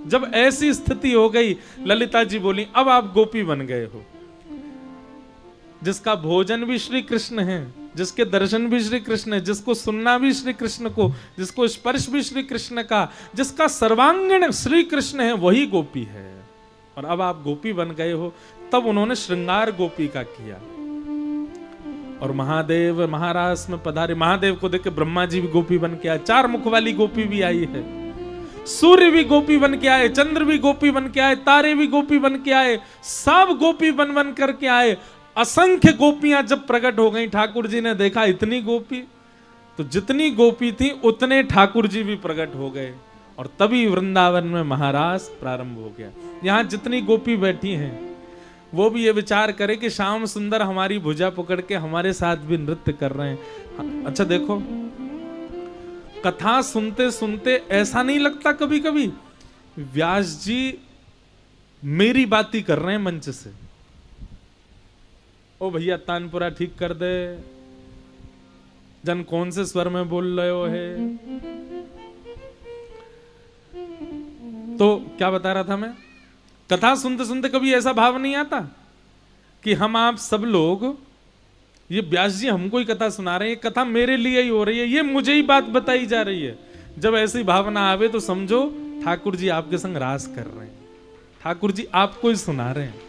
जब ऐसी स्थिति हो गई, ललिता जी बोली अब आप गोपी बन गए हो। जिसका भोजन भी श्री कृष्ण है, जिसके दर्शन भी श्री कृष्ण है, जिसको सुनना भी श्री कृष्ण को, जिसको स्पर्श भी श्री कृष्ण का, जिसका सर्वांगीण श्री कृष्ण है, वही गोपी है। और अब आप गोपी बन गए हो। तब उन्होंने श्रृंगार गोपी का किया और महादेव महारास में पधारे। महादेव को देख के ब्रह्मा जी भी गोपी बन के आए, 4 मुख वाली गोपी भी आई है, सूर्य भी गोपी बन के आए, चंद्र भी गोपी बन के आए, तारे भी गोपी बन के आए, सब गोपी बन बन करके आए। असंख्य गोपियां जब प्रकट हो गई, ठाकुर जी ने देखा इतनी गोपी, तो जितनी गोपी थी उतने ठाकुर जी भी प्रकट हो गए और तभी वृंदावन में महारास प्रारंभ हो गया। यहां जितनी गोपी बैठी हैं वो भी ये विचार करे कि श्याम सुंदर हमारी भुजा पकड़ के हमारे साथ भी नृत्य कर रहे हैं। अच्छा देखो, कथा सुनते सुनते ऐसा नहीं लगता कभी कभी व्यास जी मेरी बात ही कर रहे हैं मंच से, ओ भैया तानपुरा ठीक कर दे, जन कौन से स्वर में बोल रहे हो है। तो क्या बता रहा था मैं, कथा सुनते सुनते कभी ऐसा भाव नहीं आता कि हम आप सब लोग, ये व्यास जी हमको ही कथा सुना रहे हैं, ये कथा मेरे लिए ही हो रही है, ये मुझे ही बात बताई जा रही है। जब ऐसी भावना आवे तो समझो ठाकुर जी आपके संग रास कर रहे हैं, ठाकुर जी आपको ही सुना रहे हैं।